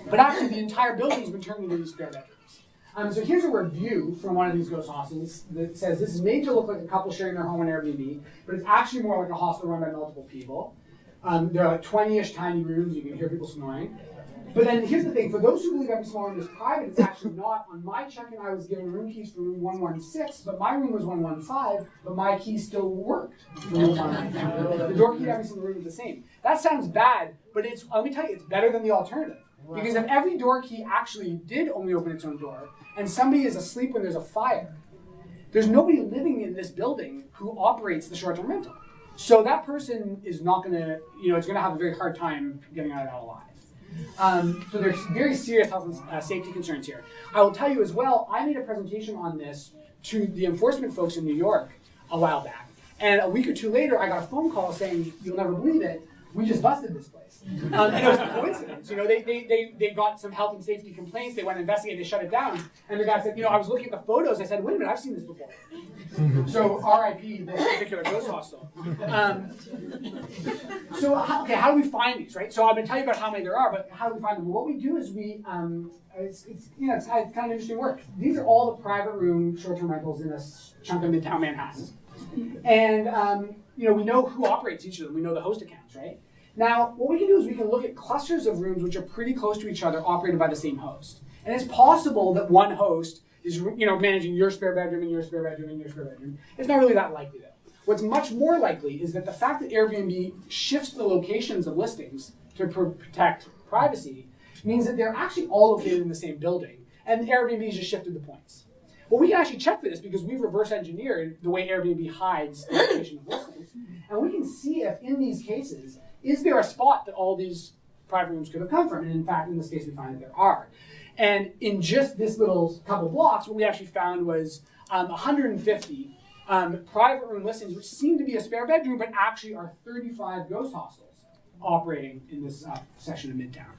but actually the entire building has been turned into these spare bedrooms. So here's a review from one of these ghost hostels that says this is made to look like a couple sharing their home on Airbnb, but it's actually more like a hostel run by multiple people. There are like 20-ish tiny rooms. You can hear people snoring. But then here's the thing, for those who believe every small room is private, it's actually not. On my check-in, I was given room keys for room 116, but my room was 115, but my key still worked for room 115. The door key to every single room is the same. That sounds bad, but let me tell you, it's better than the alternative. Because if every door key actually did only open its own door, and somebody is asleep when there's a fire, there's nobody living in this building who operates the short-term rental. So that person is not going to, it's going to have a very hard time getting out of that alive. So there's very serious health and safety concerns here. I will tell you as well, I made a presentation on this to the enforcement folks in New York a while back. And a week or two later, I got a phone call saying, you'll never believe it, we just busted this place. And it was a coincidence. You know, they got some health and safety complaints. They went to investigate. They shut it down. And the guy said, you know, I was looking at the photos. I said, wait a minute, I've seen this before. So RIP this particular ghost hostel. So how do we find these, right? So I'm going to tell you about how many there are, but how do we find them? Well, what we do is we it's kind of interesting work. These are all the private room short-term rentals in a chunk of Midtown Manhattan. And you know, we know who operates each of them. We know the host accounts, right? Now, what we can do is we can look at clusters of rooms which are pretty close to each other, operated by the same host. And it's possible that one host is, you know, managing your spare bedroom and your spare bedroom and your spare bedroom. It's not really that likely, though. What's much more likely is that the fact that Airbnb shifts the locations of listings to protect privacy means that they're actually all located in the same building, and Airbnb has just shifted the points. Well, we can actually check for this because we've reverse engineered the way Airbnb hides the location of listings, and we can see if in these cases, is there a spot that all these private rooms could have come from? And in fact, in this case, we find that there are. And in just this little couple blocks, what we actually found was 150 private room listings, which seem to be a spare bedroom, but actually are 35 ghost hostels operating in this section of Midtown.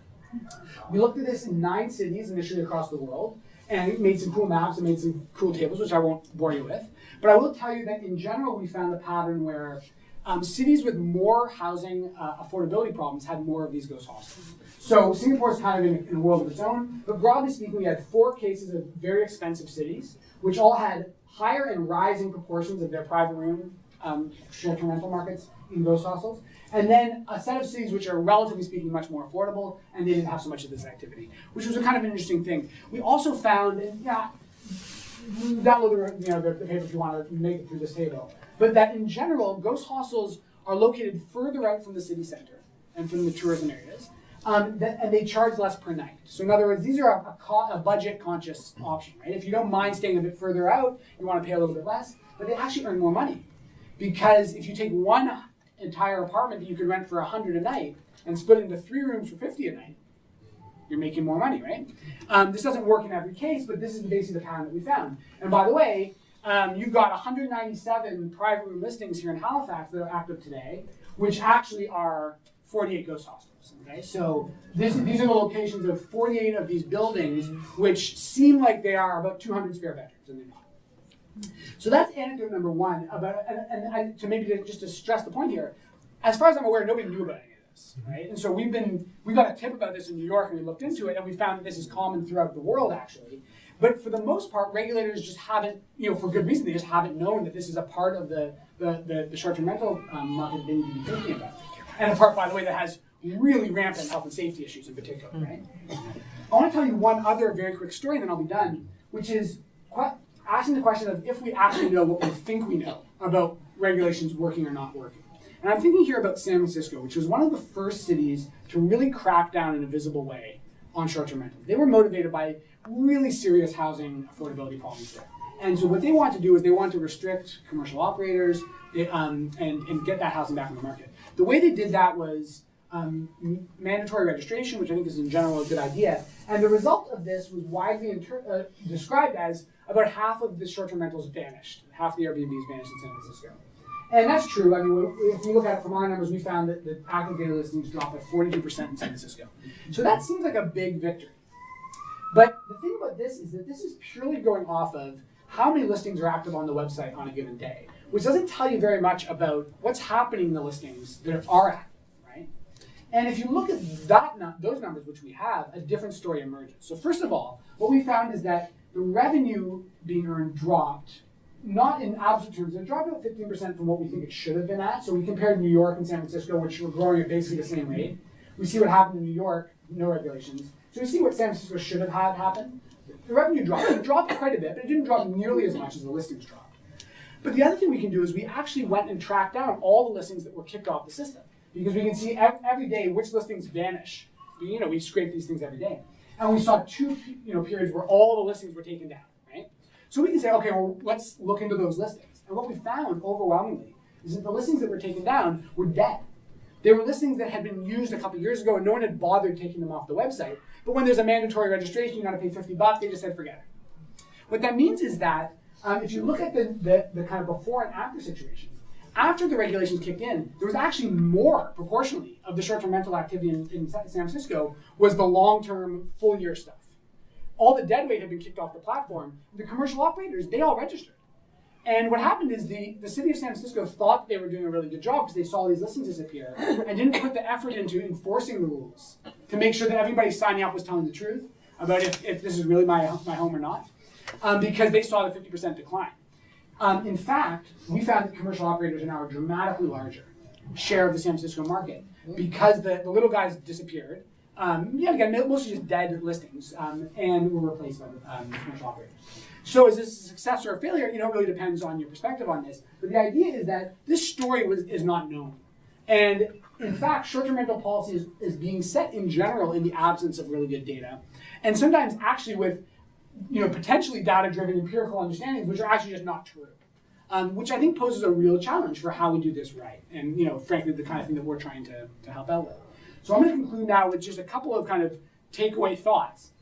We looked at this in 9 cities initially across the world, and made some cool maps and made some cool tables, which I won't bore you with. But I will tell you that in general, we found a pattern where cities with more housing affordability problems had more of these ghost hostels. So Singapore is kind of in a world of its own, but broadly speaking, we had 4 cases of very expensive cities, which all had higher and rising proportions of their private room short-term rental markets in ghost hostels. And then a set of cities which are, relatively speaking, much more affordable, and they didn't have so much of this activity, which was a kind of an interesting thing. We also found, and download the paper if you want to make it through this table, but that in general, ghost hostels are located further out from the city center and from the tourism areas, and they charge less per night. So in other words, these are a budget-conscious option, right? If you don't mind staying a bit further out, you want to pay a little bit less, but they actually earn more money. Because if you take one entire apartment that you could rent for $100 a night and split into 3 rooms for $50 a night, you're making more money, right? This doesn't work in every case, but this is basically the pattern that we found. And by the way, you've got 197 private room listings here in Halifax that are active today, which actually are 48 ghost hostels. Okay, so these are the locations of 48 of these buildings, which seem like they are about 200 spare bedrooms, and they're not. So that's anecdote number 1. Just to stress the point here, as far as I'm aware, nobody knew about any of this, right? And so we got a tip about this in New York, and we looked into it, and we found that this is common throughout the world, actually. But for the most part, regulators just haven't, for good reason, they just haven't known that this is a part of the short-term rental market they need to be thinking about. And a part, by the way, that has really rampant health and safety issues in particular, right? I want to tell you one other very quick story, and then I'll be done, which is asking the question of if we actually know what we think we know about regulations working or not working. And I'm thinking here about San Francisco, which was one of the first cities to really crack down in a visible way on short-term rentals. They were motivated by really serious housing affordability problems there. And so what they wanted to do is they wanted to restrict commercial operators and get that housing back on the market. The way they did that was mandatory registration, which I think is in general a good idea. And the result of this was widely described as about half of the short-term rentals vanished. Half the Airbnbs vanished in San Francisco. And that's true. I mean, if we look at it from our numbers, we found that the active daily listings dropped by 42% in San Francisco. So that seems like a big victory. But the thing about this is that this is purely going off of how many listings are active on the website on a given day, which doesn't tell you very much about what's happening in the listings that are active, right? And if you look at those numbers, which we have, a different story emerges. So first of all, what we found is that the revenue being earned dropped, not in absolute terms, it dropped about 15% from what we think it should have been at. So we compared New York and San Francisco, which were growing at basically the same rate. We see what happened in New York, no regulations. So we see what San Francisco should have had happen. The revenue dropped. It dropped quite a bit, but it didn't drop nearly as much as the listings dropped. But the other thing we can do is we actually went and tracked down all the listings that were kicked off the system, because we can see every day which listings vanish. We scrape these things every day. And we saw 2 periods where all the listings were taken down, right? So we can say, okay, well, let's look into those listings. And what we found overwhelmingly is that the listings that were taken down were dead. They were listings that had been used a couple years ago and no one had bothered taking them off the website. But when there's a mandatory registration, you got to pay $50, they just said forget it. What that means is that if you look at the kind of before and after situations, After the regulations kicked in, there was actually more, proportionally, of the short-term rental activity in San Francisco was the long-term, full-year stuff. All the dead weight had been kicked off the platform. The commercial operators, they all registered. And what happened is the city of San Francisco thought they were doing a really good job because they saw these listings disappear and didn't put the effort into enforcing the rules to make sure that everybody signing up was telling the truth about if this is really my home or not, because they saw the 50% decline. In fact, we found that commercial operators are now a dramatically larger share of the San Francisco market because the little guys disappeared. Again, mostly just dead listings, and were replaced by commercial operators. So is this a success or a failure? It really depends on your perspective on this. But the idea is that this story is not known. And in fact, short-term rental policy is being set in general in the absence of really good data. And sometimes actually with potentially data-driven empirical understandings, which are actually just not true. Which I think poses a real challenge for how we do this right. And frankly, the kind of thing that we're trying to help out with. So I'm going to conclude now with just a couple of kind of takeaway thoughts.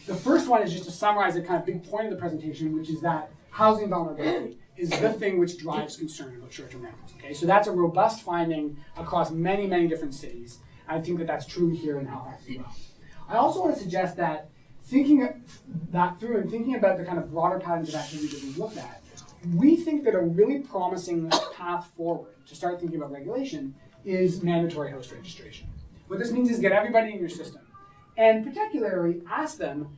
The first one is just to summarize a kind of big point of the presentation, which is that housing vulnerability is the thing which drives concern about short-term rentals. Okay, so that's a robust finding across many, many different cities. I think that that's true here in Halifax as well. I also want to suggest that thinking that through and thinking about the kind of broader patterns of activity that we've looked at, we think that a really promising path forward to start thinking about regulation is mandatory host registration. What this means is get everybody in your system, and particularly ask them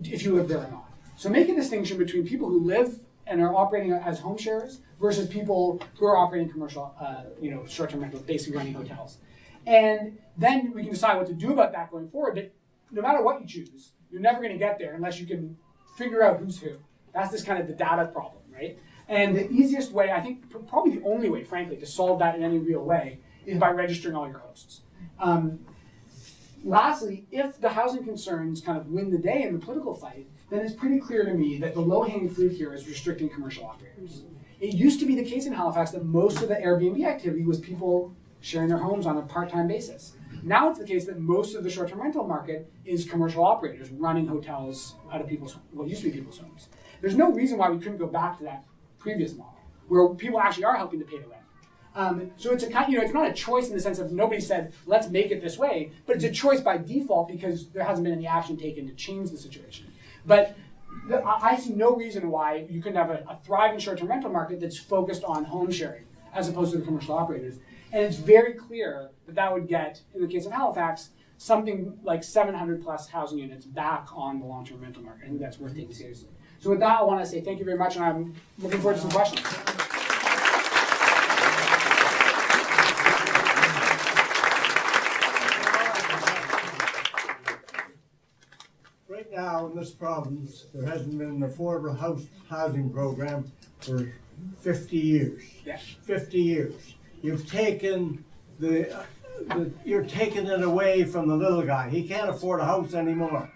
if you live there or not. So make a distinction between people who live and are operating as home sharers versus people who are operating commercial, short-term rentals, basically running hotels. And then we can decide what to do about that going forward. But no matter what you choose, you're never going to get there unless you can figure out who's who. That's this kind of the data problem, right? And the easiest way, I think probably the only way, frankly, to solve that in any real way is by registering all your hosts. Lastly, if the housing concerns kind of win the day in the political fight, then it's pretty clear to me that the low-hanging fruit here is restricting commercial operators. It used to be the case in Halifax that most of the Airbnb activity was people sharing their homes on a part-time basis. Now it's the case that most of the short-term rental market is commercial operators running hotels out of what used to be people's homes. There's no reason why we couldn't go back to that previous model, where people actually are helping to pay the rent. So it's it's not a choice in the sense of nobody said, let's make it this way, but it's a choice by default because there hasn't been any action taken to change the situation. But I see no reason why you couldn't have a thriving short-term rental market that's focused on home sharing as opposed to the commercial operators. And it's very clear that would get, in the case of Halifax, something like 700 plus housing units back on the long-term rental market. I think that's worth taking seriously. So with that, I want to say thank you very much, and I'm looking forward to some questions. Right now in this province, there hasn't been an affordable housing program for 50 years. Yeah. 50 years. You've taken you're taking it away from the little guy. He can't afford a house anymore.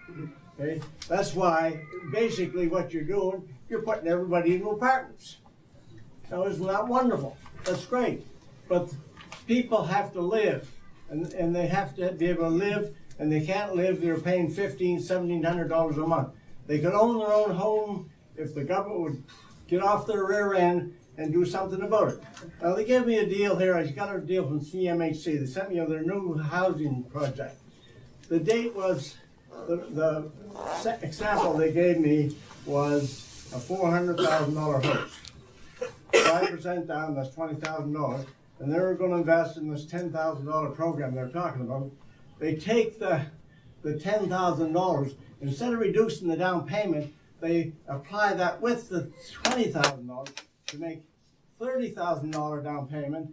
Okay? That's why basically what you're doing, you're putting everybody into apartments. Now isn't that wonderful? That's great. But people have to live, and they have to be able to live, and they can't live, they're paying $1,500, $1,700 a month. They could own their own home if the government would get off their rear end and do something about it. Now they gave me a deal here, I got a deal from CMHC, they sent me their new housing project. The date was, the example they gave me was a $400,000 house. 5% down, that's $20,000, and they were going to invest in this $10,000 program they're talking about. They take the $10,000, instead of reducing the down payment, they apply that with the $20,000 to make $30,000 down payment.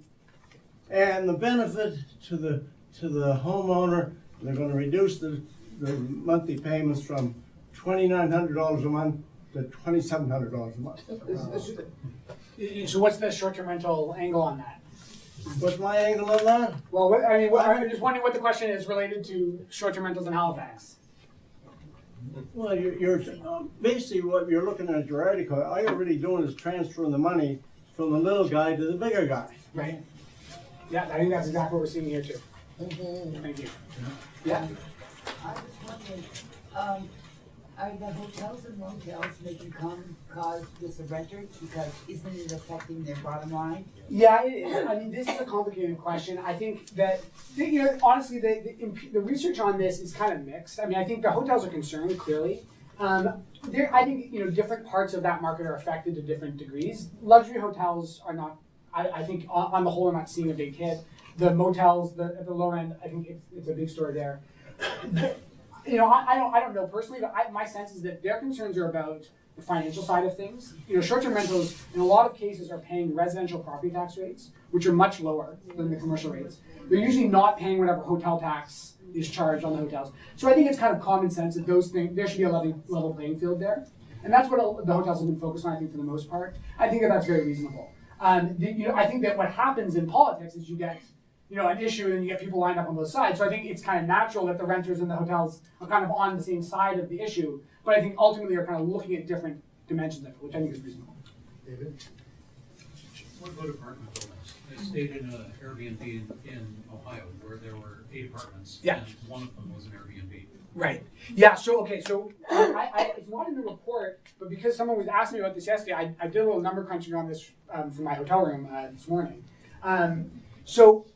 And the benefit to the homeowner, they're going to reduce the monthly payments from $2,900 a month to $2,700 a month. So what's the short-term rental angle on that? What's my angle on that? Well, I'm just wondering what the question is related to short-term rentals in Halifax. Well, you're basically what you're looking at your article. All you're really doing is transferring the money from the little guy to the bigger guy. Right. Yeah, I think that's exactly what we're seeing here too. Thank you. Yeah. I was wondering, Are the hotels and motels making common cause with the renters because isn't it affecting their bottom line? Yeah, it is. I mean, this is a complicated question. I think that, honestly, the research on this is kind of mixed. I mean, I think the hotels are concerned, clearly. I think, different parts of that market are affected to different degrees. Luxury hotels are not, I think, on the whole, are not seeing a big hit. The motels, at the low end, I think it's a big story there. I don't know personally, but my sense is that their concerns are about the financial side of things. Short-term rentals in a lot of cases are paying residential property tax rates, which are much lower than the commercial rates. They're usually not paying whatever hotel tax is charged on the hotels. So I think it's kind of common sense that those things, there should be a level playing field there. And that's what the hotels have been focused on, I think, for the most part. I think that's very reasonable. I think that what happens in politics is you get an issue and then you get people lined up on both sides. So I think it's kind of natural that the renters and the hotels are kind of on the same side of the issue, but I think ultimately are kind of looking at different dimensions of it, which I think is reasonable. David? What about apartment buildings? I stayed in an Airbnb in Ohio where there were 8 apartments, Yeah. and one of them was an Airbnb. Right. Yeah, so it's not in the report, but because someone was asking me about this yesterday, I did a little number crunching on this for my hotel room this morning. So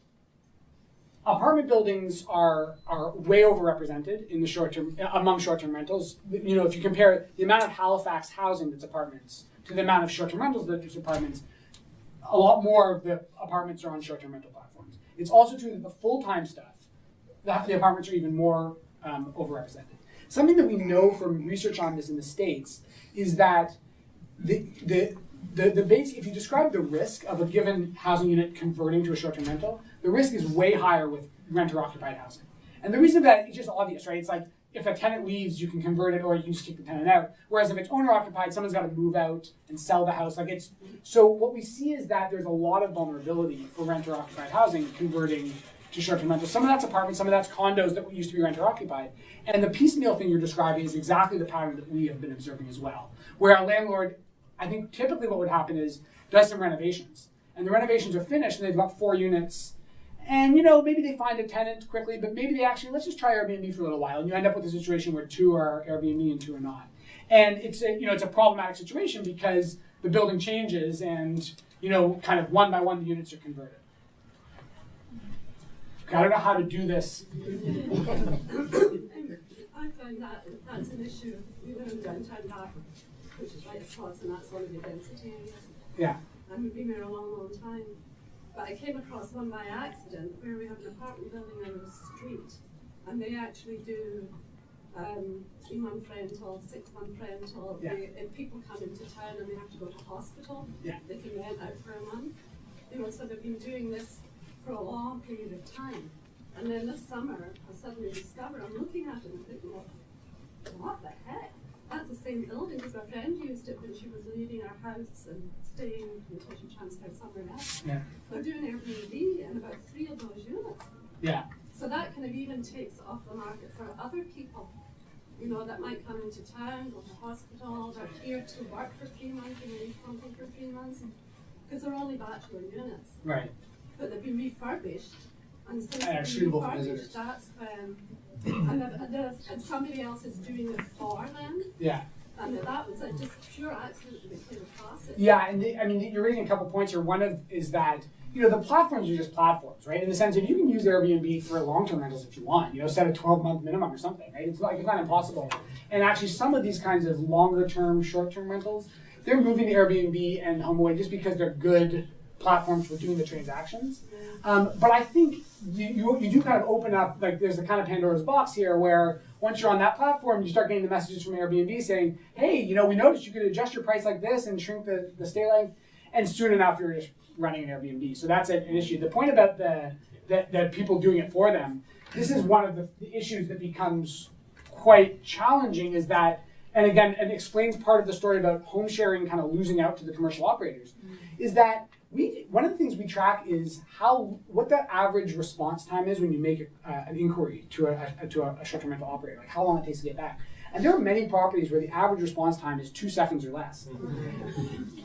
apartment buildings are way overrepresented in the among short-term rentals. If you compare the amount of Halifax housing that's apartments to the amount of short-term rentals that's apartments, a lot more of the apartments are on short-term rental platforms. It's also true that the full-time stuff, the apartments are even more overrepresented. Something that we know from research on this in the States is that the base, if you describe the risk of a given housing unit converting to a short-term rental, the risk is way higher with renter-occupied housing. And the reason that it's just obvious, right? It's like if a tenant leaves, you can convert it or you can just kick the tenant out. Whereas if it's owner-occupied, someone's got to move out and sell the house. So what we see is that there's a lot of vulnerability for renter-occupied housing converting to short-term rentals. Some of that's apartments, some of that's condos that used to be renter-occupied. And the piecemeal thing you're describing is exactly the pattern that we have been observing as well, where a landlord, I think typically what would happen is does some renovations. And the renovations are finished and they've got 4 units. And maybe they find a tenant quickly, but maybe they actually, let's just try Airbnb for a little while. And you end up with a situation where 2 are Airbnb and 2 are not. And it's a problematic situation because the building changes and, kind of one by one the units are converted. Okay, I don't know how to do this. I find that's an issue. We live in downtown Dartmouth, which is right across, and that's one of the density areas. Yeah. And we've been there a long, long time. But I came across one by accident where we have an apartment building on the street, and they actually do 3-month rental, 6-month rental. Yeah. If people come into town and they have to go to hospital, Yeah. they can rent out for a month. So they've been doing this for a long period of time. And then this summer, I suddenly discovered, I'm looking at it and thinking, what the heck? That's the same building, because my friend used it when she was leaving our house and staying until she transferred somewhere else. Yeah. They're doing Airbnb in about 3 of those units. Yeah. So that kind of even takes off the market for other people, that might come into town, go to hospital, they're here to work for 3 months and leave something for 3 months, because they're only bachelor units. Right. But they've been refurbished, and since And are they've been suitable for refurbished, visitors. that's when, and somebody else is doing it for them, Yeah. and that was just pure accident that they came across it. Yeah, and you're raising a couple points here. One of is that the platforms are just platforms, right? In the sense that you can use Airbnb for long-term rentals if you want. Set a 12-month minimum or something, right? It's not impossible. And actually, some of these kinds of longer-term, short-term rentals, they're moving to Airbnb and HomeAway just because they're good platforms for doing the transactions. But I think you do kind of open up, there's a kind of Pandora's box here where once you're on that platform, you start getting the messages from Airbnb saying, hey, we noticed you could adjust your price like this and shrink the stay length, and soon enough you're just running an Airbnb. So that's an issue. The point about the people doing it for them, this is one of the issues that becomes quite challenging is that, and again, it explains part of the story about home sharing kind of losing out to the commercial operators, is that one of the things we track is what that average response time is when you make an inquiry to a short-term rental operator, how long it takes to get back. And there are many properties where the average response time is 2 seconds or less.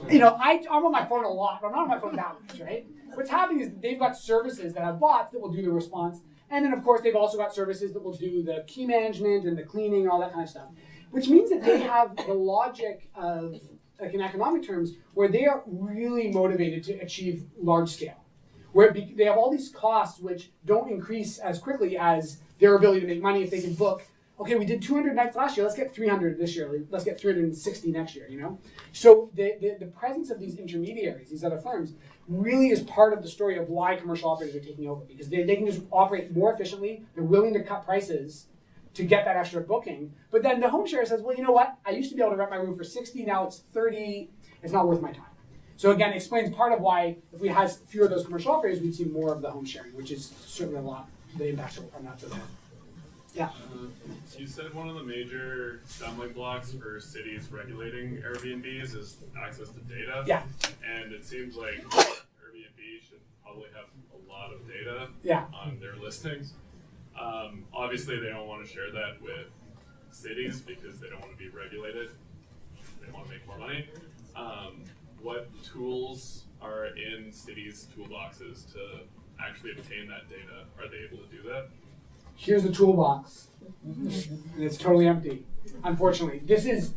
I'm on my phone a lot, but I'm not on my phone that much, right? What's happening is that they've got services that have bots that will do the response, and then of course they've also got services that will do the key management and the cleaning and all that kind of stuff. which means that they have the logic of, like in economic terms, where they are really motivated to achieve large scale. Where they have all these costs which don't increase as quickly as their ability to make money if they can book, okay, we did 200 nights last year, let's get 300 this year, let's get 360 next year, you know? So the presence of these intermediaries, these other firms, really is part of the story of why commercial operators are taking over, because they can just operate more efficiently, they're willing to cut prices to get that extra booking. But then the home share says, well, you know what, I used to be able to rent my room for 60, now it's 30, it's not worth my time. So again, it explains part of why if we had fewer of those commercial operators, we'd see more of the home sharing, which is certainly a lot, the impacts are not so bad. Yeah. You said one of the major stumbling blocks for cities regulating Airbnbs is access to data. Yeah. And it seems like Airbnb should probably have a lot of data on their listings. Obviously, they don't want to share that with cities because they don't want to be regulated. They want to make more money. What tools are in cities' toolboxes to actually obtain that data? Are they able to do that? Here's the toolbox, and it's totally empty. Unfortunately, this is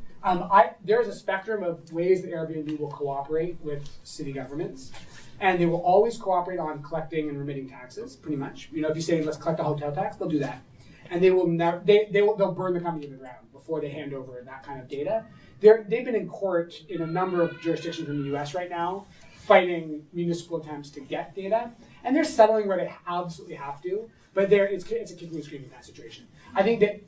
there's a spectrum of ways that Airbnb will cooperate with city governments, and they will always cooperate on collecting and remitting taxes. Pretty much, you know, if you say let's collect a hotel tax, they'll do that, and they will never they'll burn the company to the ground before they hand over that kind of data. They've been in court in a number of jurisdictions in the U.S. right now, fighting municipal attempts to get data, and they're settling where they absolutely have to. But it's a kicking and screaming in that situation. I think that,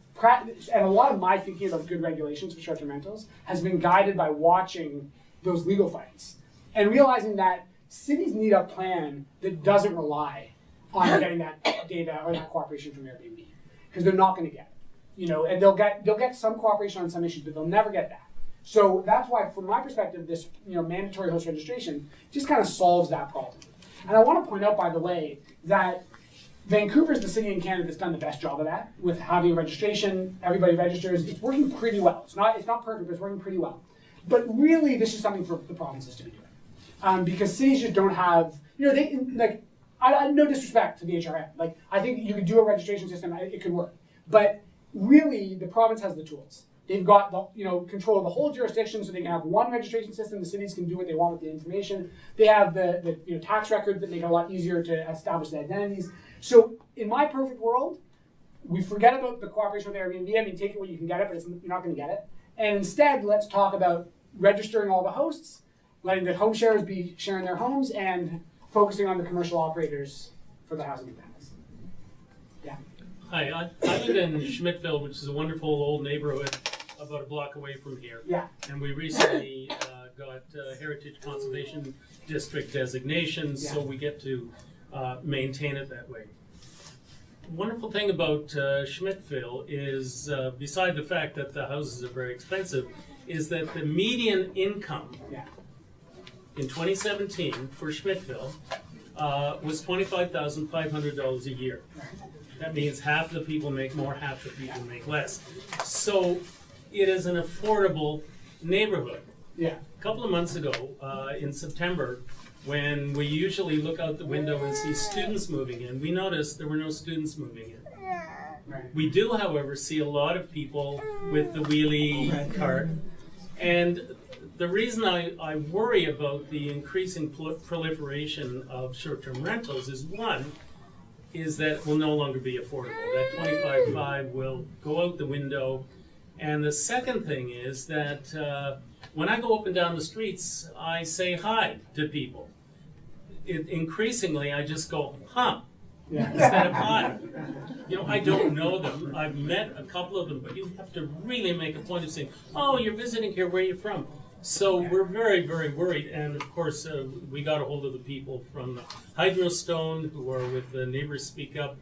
and a lot of my thinking about good regulations for short-term rentals has been guided by watching those legal fights and realizing that cities need a plan that doesn't rely on getting that data or that cooperation from Airbnb, because they're not going to get it. You know, and they'll get some cooperation on some issues, but they'll never get that. So that's why, from my perspective, this mandatory host registration just kind of solves that problem. And I want to point out, by the way, that Vancouver is the city in Canada that's done the best job of that, with having registration. Everybody registers. It's working pretty well. It's not perfect, but it's working pretty well. But really, this is something for the provinces to be doing, because cities just don't have. They like. I no disrespect to the HRM. Like, I think you could do a registration system. It could work. But really, the province has the tools. They've got the control of the whole jurisdiction, so they can have one registration system. The cities can do what they want with the information. They have the tax records that make it a lot easier to establish the identities. So in my perfect world, we forget about the cooperation with Airbnb. I mean, take it where you can get it, but you're not going to get it. And instead, let's talk about registering all the hosts, letting the home sharers be sharing their homes, and focusing on the commercial operators for the housing impacts. Yeah. Hi, I live in Schmidtville, which is a wonderful old neighborhood about a block away from here. Yeah. And we recently got Heritage Conservation District designation, so we get to maintain it that way. The wonderful thing about Schmidtville is, beside the fact that the houses are very expensive, is that the median income in 2017 for Schmidtville was $25,500 a year. That means half the people make more, half the people make less. So it is an affordable neighborhood. Yeah. A couple of months ago, in September, when we usually look out the window and see students moving in, we noticed there were no students moving in. Right. We do, however, see a lot of people with the wheelie cart. And the reason I worry about the increasing proliferation of short-term rentals is, one, is that it will no longer be affordable. That $25,500 will go out the window. And the second thing is that when I go up and down the streets, I say hi to people. Increasingly, I just go, huh, instead of hi. I don't know them. I've met a couple of them, but you have to really make a point of saying, oh, you're visiting here, where are you from? So we're very, very worried. And of course, we got a hold of the people from Hydrostone who are with the Neighbors Speak Up.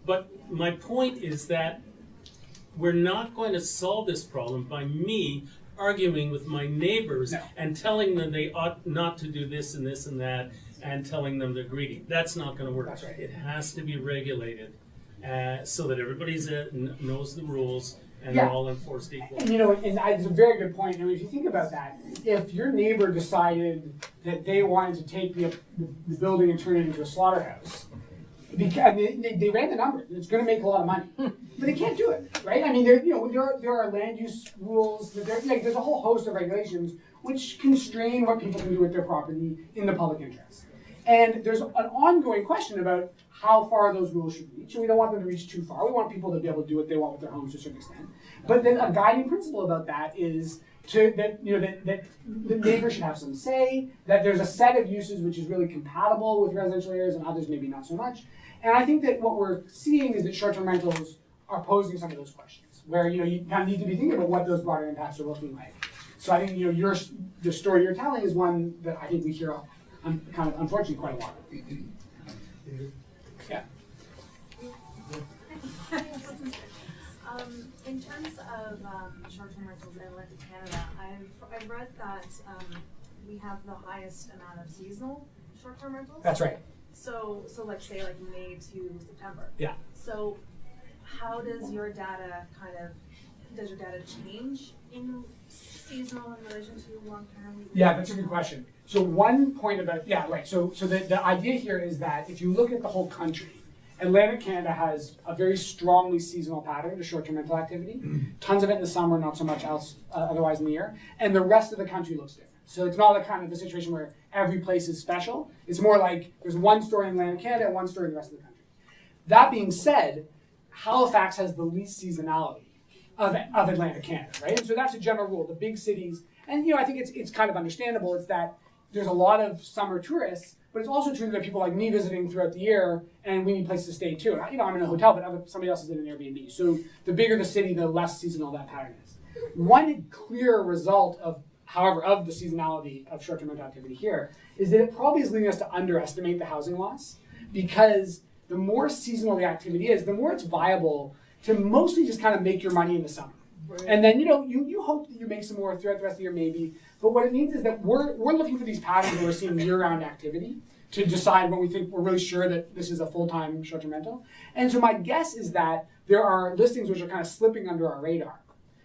But my point is that we're not going to solve this problem by me arguing with my neighbors and telling them they ought not to do this and this and that, and telling them they're greedy. That's not going to work. That's right. It has to be regulated so that everybody knows the rules and they're all enforced equally. And it's a very good point. If you think about that, if your neighbor decided that they wanted to take the building and turn it into a slaughterhouse, Because they ran the numbers. It's going to make a lot of money, but they can't do it, right? I mean, there are land use rules. There's a whole host of regulations which constrain what people can do with their property in the public interest. And there's an ongoing question about how far those rules should reach, and we don't want them to reach too far. We want people to be able to do what they want with their homes to a certain extent. But then a guiding principle about that is that the neighbor should have some say, that there's a set of uses which is really compatible with residential areas and others maybe not so much. And I think that what we're seeing is that short-term rentals are posing some of those questions, where you kind of need to be thinking about what those broader impacts are looking like. So I think the story you're telling is one that I think we hear kind of unfortunately quite a lot. Yeah. In terms of short-term rentals in Atlantic Canada, I've read that we have the highest amount of seasonal short-term rentals. That's right. So like say like May to September. Yeah. So how does your data change in seasonal in relation to long-term? Yeah, that's a good question. So one point about, yeah, right. So the idea here is that if you look at the whole country, Atlantic Canada has a very strongly seasonal pattern to short-term rental activity. Tons of it in the summer, not so much else otherwise in the year. And the rest of the country looks different. So it's not a kind of a situation where every place is special. It's more like there's one story in Atlantic Canada and one story in the rest of the country. That being said, Halifax has the least seasonality of Atlantic Canada, right? And so that's a general rule. The big cities, and I think it's kind of understandable. It's that there's a lot of summer tourists, but it's also true that people like me visiting throughout the year, and we need places to stay too. And, I'm in a hotel, but somebody else is in an Airbnb. So the bigger the city, the less seasonal that pattern is. One clear result of the seasonality of short-term rental activity here is that it probably is leading us to underestimate the housing loss, because the more seasonal the activity is, the more it's viable to mostly just kind of make your money in the summer. Right. And then, you hope that you make some more throughout the rest of the year maybe, but what it means is that we're looking for these patterns where we're seeing year-round activity to decide when we think we're really sure that this is a full-time short-term rental. And so my guess is that there are listings which are kind of slipping under our radar,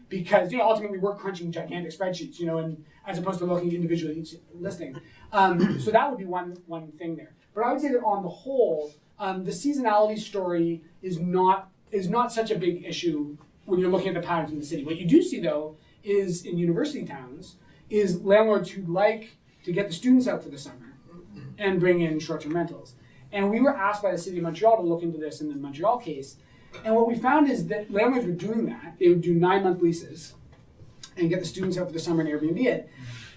because ultimately we're crunching gigantic spreadsheets, and as opposed to looking individually at each listing. So that would be one thing there. But I would say that on the whole, the seasonality story is not such a big issue when you're looking at the patterns in the city. What you do see though is in university towns is landlords who like to get the students out for the summer and bring in short-term rentals. And we were asked by the city of Montreal to look into this in the Montreal case. And what we found is that landlords were doing that. They would do 9-month leases and get the students out for the summer and Airbnb it.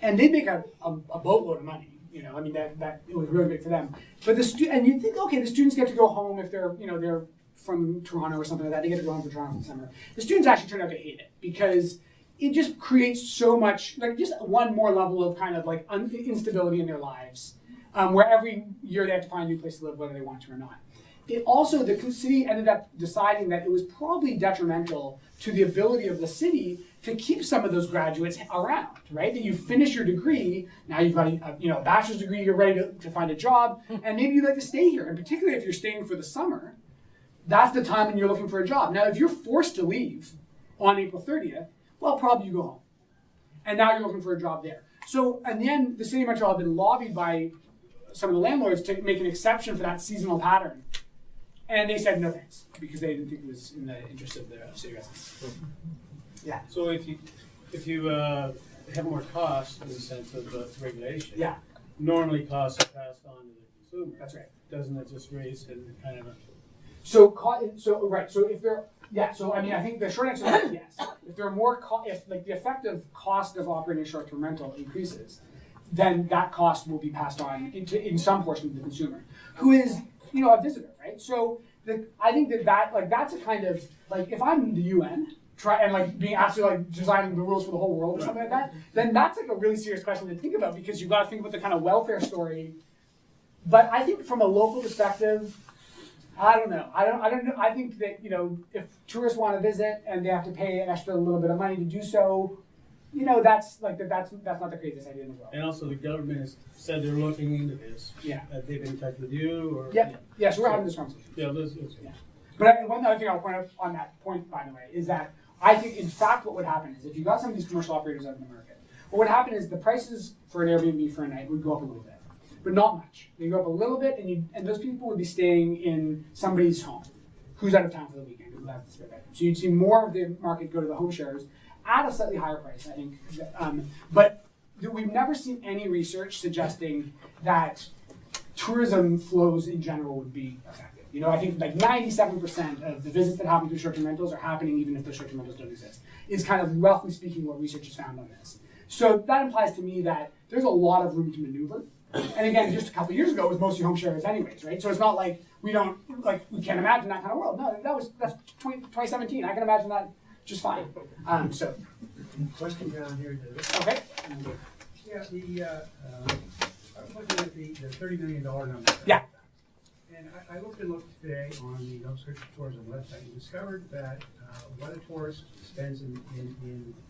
And they'd make a boatload of money. That it was really big for them. But and you'd think, okay, the students get to go home if they're from Toronto or something like that. They get to go home for Toronto in the summer. The students actually turned out to hate it, because it just creates so much, just one more level of kind of instability in their lives, where every year they have to find a new place to live, whether they want to or not. It also, the city ended up deciding that it was probably detrimental to the ability of the city to keep some of those graduates around, right? That you finish your degree, now you've got a bachelor's degree, you're ready to find a job, and maybe you'd like to stay here. And particularly if you're staying for the summer, that's the time when you're looking for a job. Now, if you're forced to leave on April 30th, well, probably you go home. And now you're looking for a job there. So in the end, the city of Montreal had been lobbied by some of the landlords to make an exception for that seasonal pattern. And they said no thanks, because they didn't think it was in the interest of the city residents. Yeah. So if you have more costs in the sense of regulation, yeah, normally costs are passed on to the consumer. That's right. Doesn't it just raise and kind of I think the short answer is yes. If there are more if the effective cost of operating a short-term rental increases, then that cost will be passed on in some portion to the consumer, who is a visitor, right? So I think that's a kind of if I'm the UN and being asked to designing the rules for the whole world or something like that, then that's a really serious question to think about, because you've got to think about the kind of welfare story. But I think from a local perspective, I don't know. I don't know. I think that if tourists want to visit and they have to pay an extra little bit of money to do so, that's not the craziest idea in the world. And also the government has said they're looking into this. Yeah. Have they been in touch with you or? Yeah. So we're having this conversation. Yeah. But one other thing I'll point out on that point, by the way, is that I think in fact what would happen is if you got some of these commercial operators out in the market, what would happen is the prices for an Airbnb for a night would go up a little bit. but not much. They go up a little bit, and those people would be staying in somebody's home who's out of town for the weekend. That's the spare bedroom. So you'd see more of the market go to the home sharers at a slightly higher price, I think. But we've never seen any research suggesting that tourism flows in general would be affected. You know, I think like 97% of the visits that happen through short-term rentals are happening even if the short-term rentals don't exist. Is kind of roughly speaking what research has found on this. So that implies to me that there's a lot of room to maneuver. And again, just a couple of years ago, it was mostly home sharers anyways, right? So it's not like we can't imagine that kind of world. No, that's 2017. I can imagine that just fine. So. Question down here, David. Okay. Yeah, I was looking at the $30 million number. Yeah. And I looked today on the Nova Scotia Tourism website and discovered that what a tourist spends in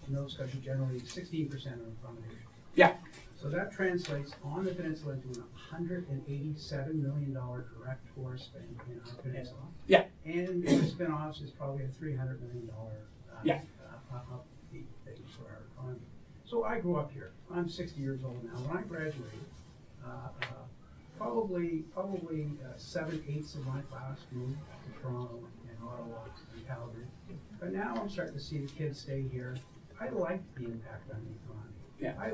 Nova Scotia generally is 16% of accommodation. Yeah. So that translates on the peninsula into $187 million direct tourist spend in our peninsula. Yeah. And the spin-offs is probably a $300 million upbeat thing for our economy. So I grew up here. I'm 60 years old now. When I graduated, probably 7/8 of my class moved to Toronto and Ottawa and Calgary. But now I'm starting to see the kids stay here. I like the impact on the economy. Yeah. I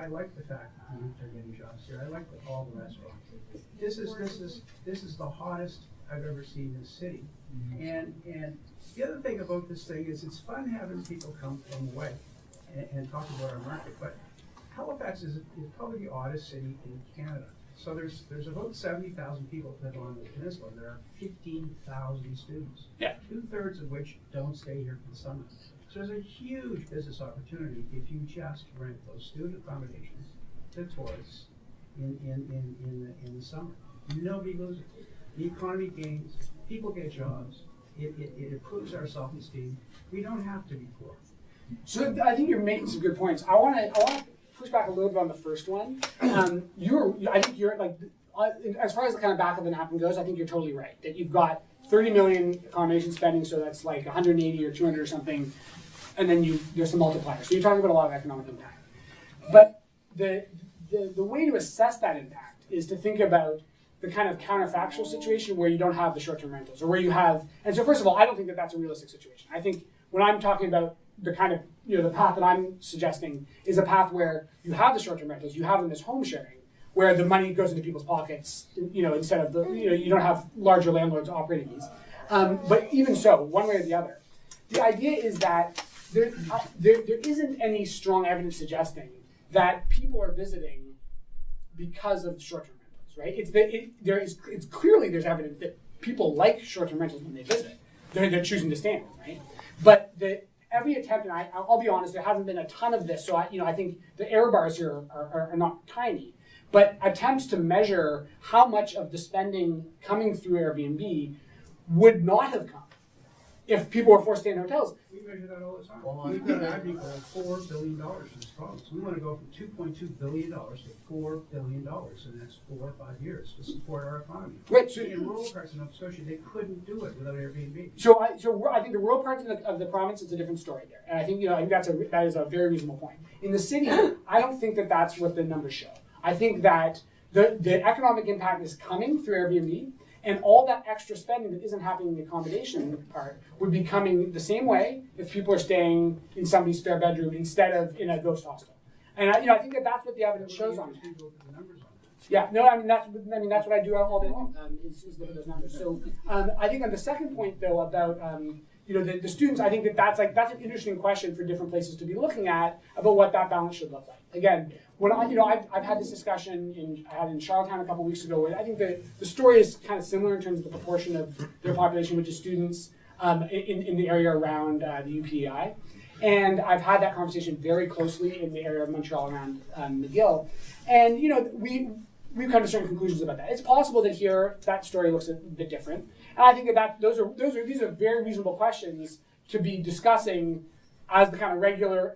like the fact that the youth are getting jobs here. I like all the restaurants. This is the hottest I've ever seen this city. And the other thing about this thing is it's fun having people come from away and talk about our market. But Halifax is probably the oddest city in Canada. So there's about 70,000 people that live on the peninsula. There are 15,000 students. Yeah. 2/3 of which don't stay here for the summer. So there's a huge business opportunity if you just rent those student accommodations to tourists in the summer. Nobody loses. The economy gains. People get jobs. It improves our self-esteem. We don't have to be poor. So I think you're making some good points. I want to push back a little bit on the first one. I think you're like, as far as the kind of back of the napkin goes, I think you're totally right. That you've got 30 million accommodation spending, so that's like 180 or 200 or something, and then there's some multipliers. So you're talking about a lot of economic impact. But the way to assess that impact is to think about the kind of counterfactual situation where you don't have the short-term rentals, or where you have. And so first of all, I don't think that that's a realistic situation. I think when I'm talking about the kind of, the path that I'm suggesting is a path where you have the short-term rentals, you have them as home sharing, where the money goes into people's pockets, instead of you don't have larger landlords operating these. But even so, one way or the other, the idea is that there isn't any strong evidence suggesting that people are visiting because of short-term rentals, right? It's clearly there's evidence that people like short-term rentals when they visit. They're choosing to stay in them, right? But every attempt, and I'll be honest, there hasn't been a ton of this, so I think the error bars here are not tiny. But attempts to measure how much of the spending coming through Airbnb would not have come if people were forced to stay in hotels. We measure that all the time. We've got an average of $4 billion for this province. We want to go from $2.2 billion to $4 billion in the next 4 or 5 years to support our economy. Right. So in rural parts of Nova Scotia, they couldn't do it without Airbnb. So I think the rural parts of the province, it's a different story there, and I think that is a very reasonable point. In the city, I don't think that that's what the numbers show. I think that the economic impact is coming through Airbnb. And all that extra spending that isn't happening in the accommodation part would be coming the same way if people are staying in somebody's spare bedroom instead of in a ghost hostel. And I think that's what the evidence shows on that. Yeah, no, that's what I do all day long. Is look at those numbers. So I think on the second point though about the students, I think that's an interesting question for different places to be looking at about what that balance should look like. Again, when I've had this discussion I had in Charlottetown a couple weeks ago, where I think the story is kind of similar in terms of the proportion of their population, which is students in the area around the UPEI. And I've had that conversation very closely in the area of Montreal around McGill. And we've come to certain conclusions about that. It's possible that here that story looks a bit different. And I think these are very reasonable questions to be discussing as the kind of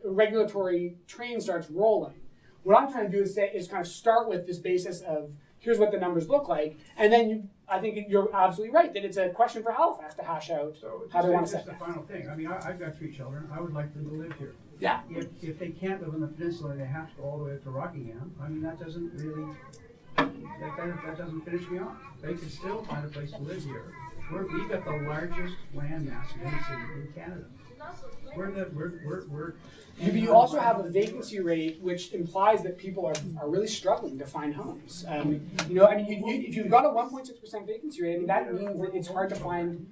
regulatory train starts rolling. What I'm trying to do is kind of start with this basis of here's what the numbers look like, and then I think you're absolutely right that it's a question for Halifax to hash out how they want to set that. Just the final thing. I mean, I've got 3 children. I would like them to live here. Yeah. If they can't live on the peninsula and they have to go all the way up to Rockingham, I mean, that doesn't really that doesn't finish me off. They can still find a place to live here. We've got the largest land mass of any city in Canada. We're You also have a vacancy rate, which implies that people are really struggling to find homes. If you've got a 1.6% vacancy rate, I mean, that means that it's hard to find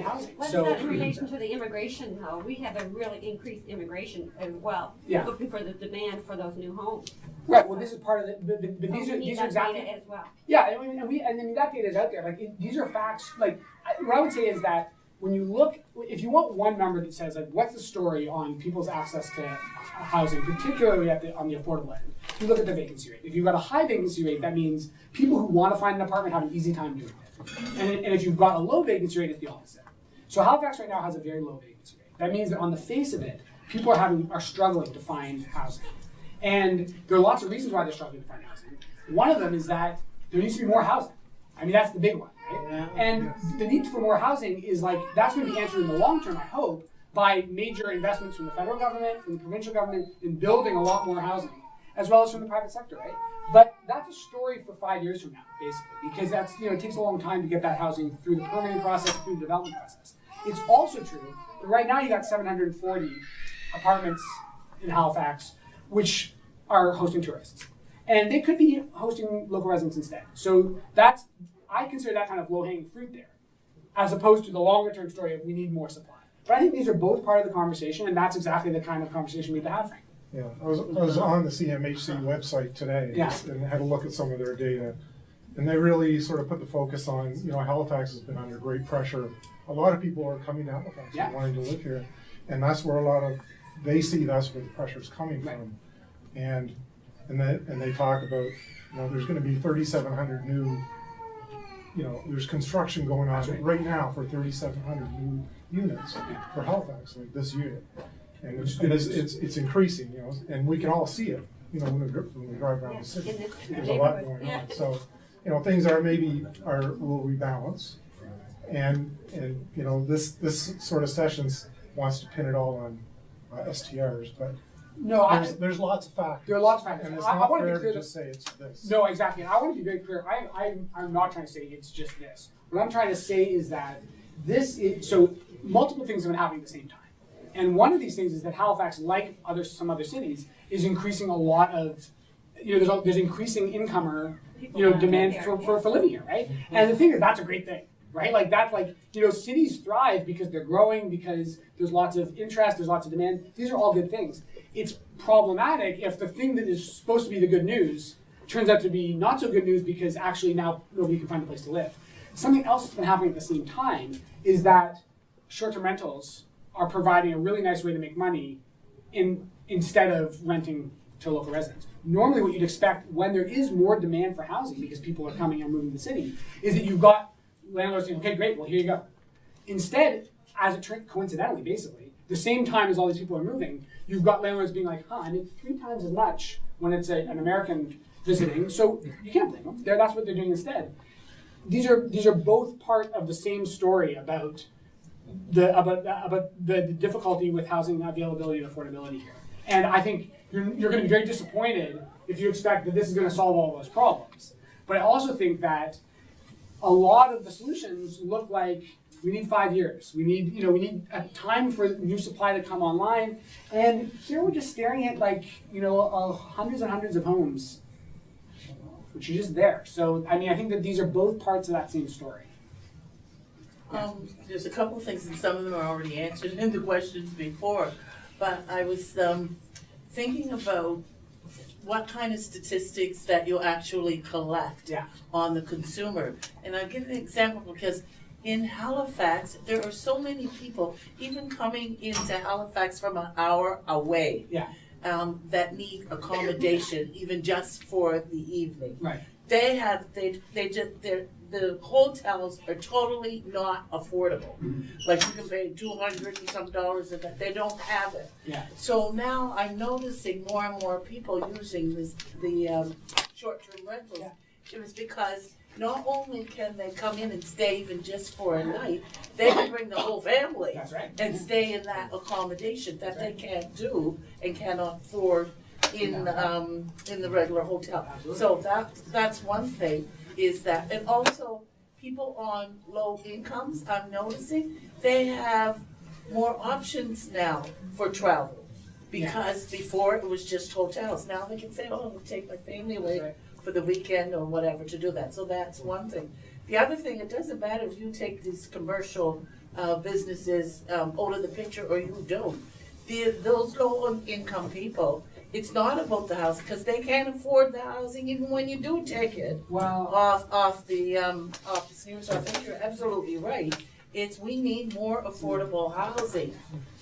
housing. What's that in relation to the immigration, though? We have a really increased immigration as well. Yeah. Looking for the demand for those new homes. Right. Well, this is part of the. But We need these are that exactly. data as well. Yeah, and that data is out there. These are facts. What I would say is that when you look, if you want one number that says what's the story on people's access to housing, particularly on the affordable end, you look at the vacancy rate. If you've got a high vacancy rate, that means people who want to find an apartment have an easy time doing it. And if you've got a low vacancy rate, it's the opposite. So Halifax right now has a very low vacancy rate. That means that on the face of it, people are struggling to find housing. And there are lots of reasons why they're struggling to find housing. One of them is that there needs to be more housing. I mean, that's the big one, right? Yeah. And the need for more housing is that's going to be answered in the long term, I hope, by major investments from the federal government, from the provincial government, in building a lot more housing, as well as from the private sector, right? But that's a story for 5 years from now, basically, because that's it takes a long time to get that housing through the permitting process, through the development process. It's also true that right now you got 740 apartments in Halifax, which are hosting tourists. And they could be hosting local residents instead. So I consider that kind of low-hanging fruit there, as opposed to the longer-term story of we need more supply. But I think these are both part of the conversation, and that's exactly the kind of conversation we need to have, Frank. Yeah, I was on the CMHC website today and had a look at some of their data. And they really sort of put the focus on, Halifax has been under great pressure. A lot of people are coming to Halifax and wanting to live here. And that's where they see that's where the pressure is coming from. And they talk about, there's going to be 3,700 new, there's construction going on right now for 3,700 new units for Halifax this year. And it's increasing, and we can all see it, when we drive around the city. There's a lot going on. So, things will rebalance. And this sort of session wants to pin it all on STRs, but there's lots of factors. There are lots of factors. And it's I not want to fair be clear to just say it's this. No, exactly. And I want to be very clear. I'm not trying to say it's just this. What I'm trying to say is that so multiple things have been happening at the same time. And one of these things is that Halifax, like some other cities, is increasing a lot of, there's increasing incomer, demand for living here, right? And the thing is, that's a great thing, right? Cities thrive because they're growing, because there's lots of interest, there's lots of demand. These are all good things. It's problematic if the thing that is supposed to be the good news turns out to be not so good news because actually now nobody can find a place to live. Something else that's been happening at the same time is that short-term rentals are providing a really nice way to make money instead of renting to local residents. Normally what you'd expect when there is more demand for housing because people are coming and moving to the city is that you've got landlords saying, okay, great, well, here you go. Instead, as it turned coincidentally, basically, the same time as all these people are moving, you've got landlords being like, I make 3 times as much when it's an American visiting, so you can't blame them. That's what they're doing instead. These are both part of the same story about the difficulty with housing availability and affordability here. And I think you're going to be very disappointed if you expect that this is going to solve all those problems. But I also think that a lot of the solutions look like we need 5 years. We need a time for new supply to come online. And here we're just staring at hundreds and hundreds of homes, which are just there. So I think that these are both parts of that same story. There's a couple of things, and some of them are already answered in the questions before. But I was thinking about what kind of statistics that you actually collect on the consumer. And I'll give an example because in Halifax, there are so many people, even coming into Halifax from an hour away, that need accommodation, even just for the evening. Right. The hotels are totally not affordable. Like you can pay $200 and some and that they don't have it. Yeah. So now I'm noticing more and more people using the short-term rentals. Yeah. It was because not only can they come in and stay even just for a night, they can bring the whole family That's right. and stay in that accommodation that they can't do and cannot afford in the regular hotel. So that's one thing, is that, and also people on low incomes, I'm noticing, they have more options now for travel. Because before it was just hotels, now they can say, oh, I'll take my family away for the weekend or whatever to do that, so that's one thing. The other thing, it doesn't matter if you take these commercial businesses out of the picture or you don't. Those low income people, it's not about the house, because they can't afford the housing even when you do take it off the senior. So I think you're absolutely right. We need more affordable housing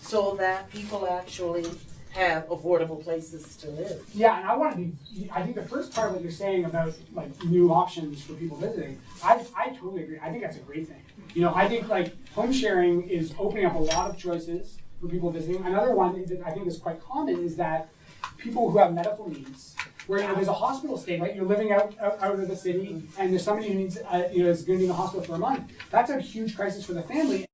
so that people actually have affordable places to live. Yeah, and I think the first part of what you're saying about like new options for people visiting, I totally agree. I think that's a great thing. You know, I think like home sharing is opening up a lot of choices for people visiting. Another one that I think is quite common is that people who have medical needs, where there's a hospital stay, right? You're living out of the city, and there's somebody who needs, is going to be in the hospital for a month. That's a huge crisis for the family.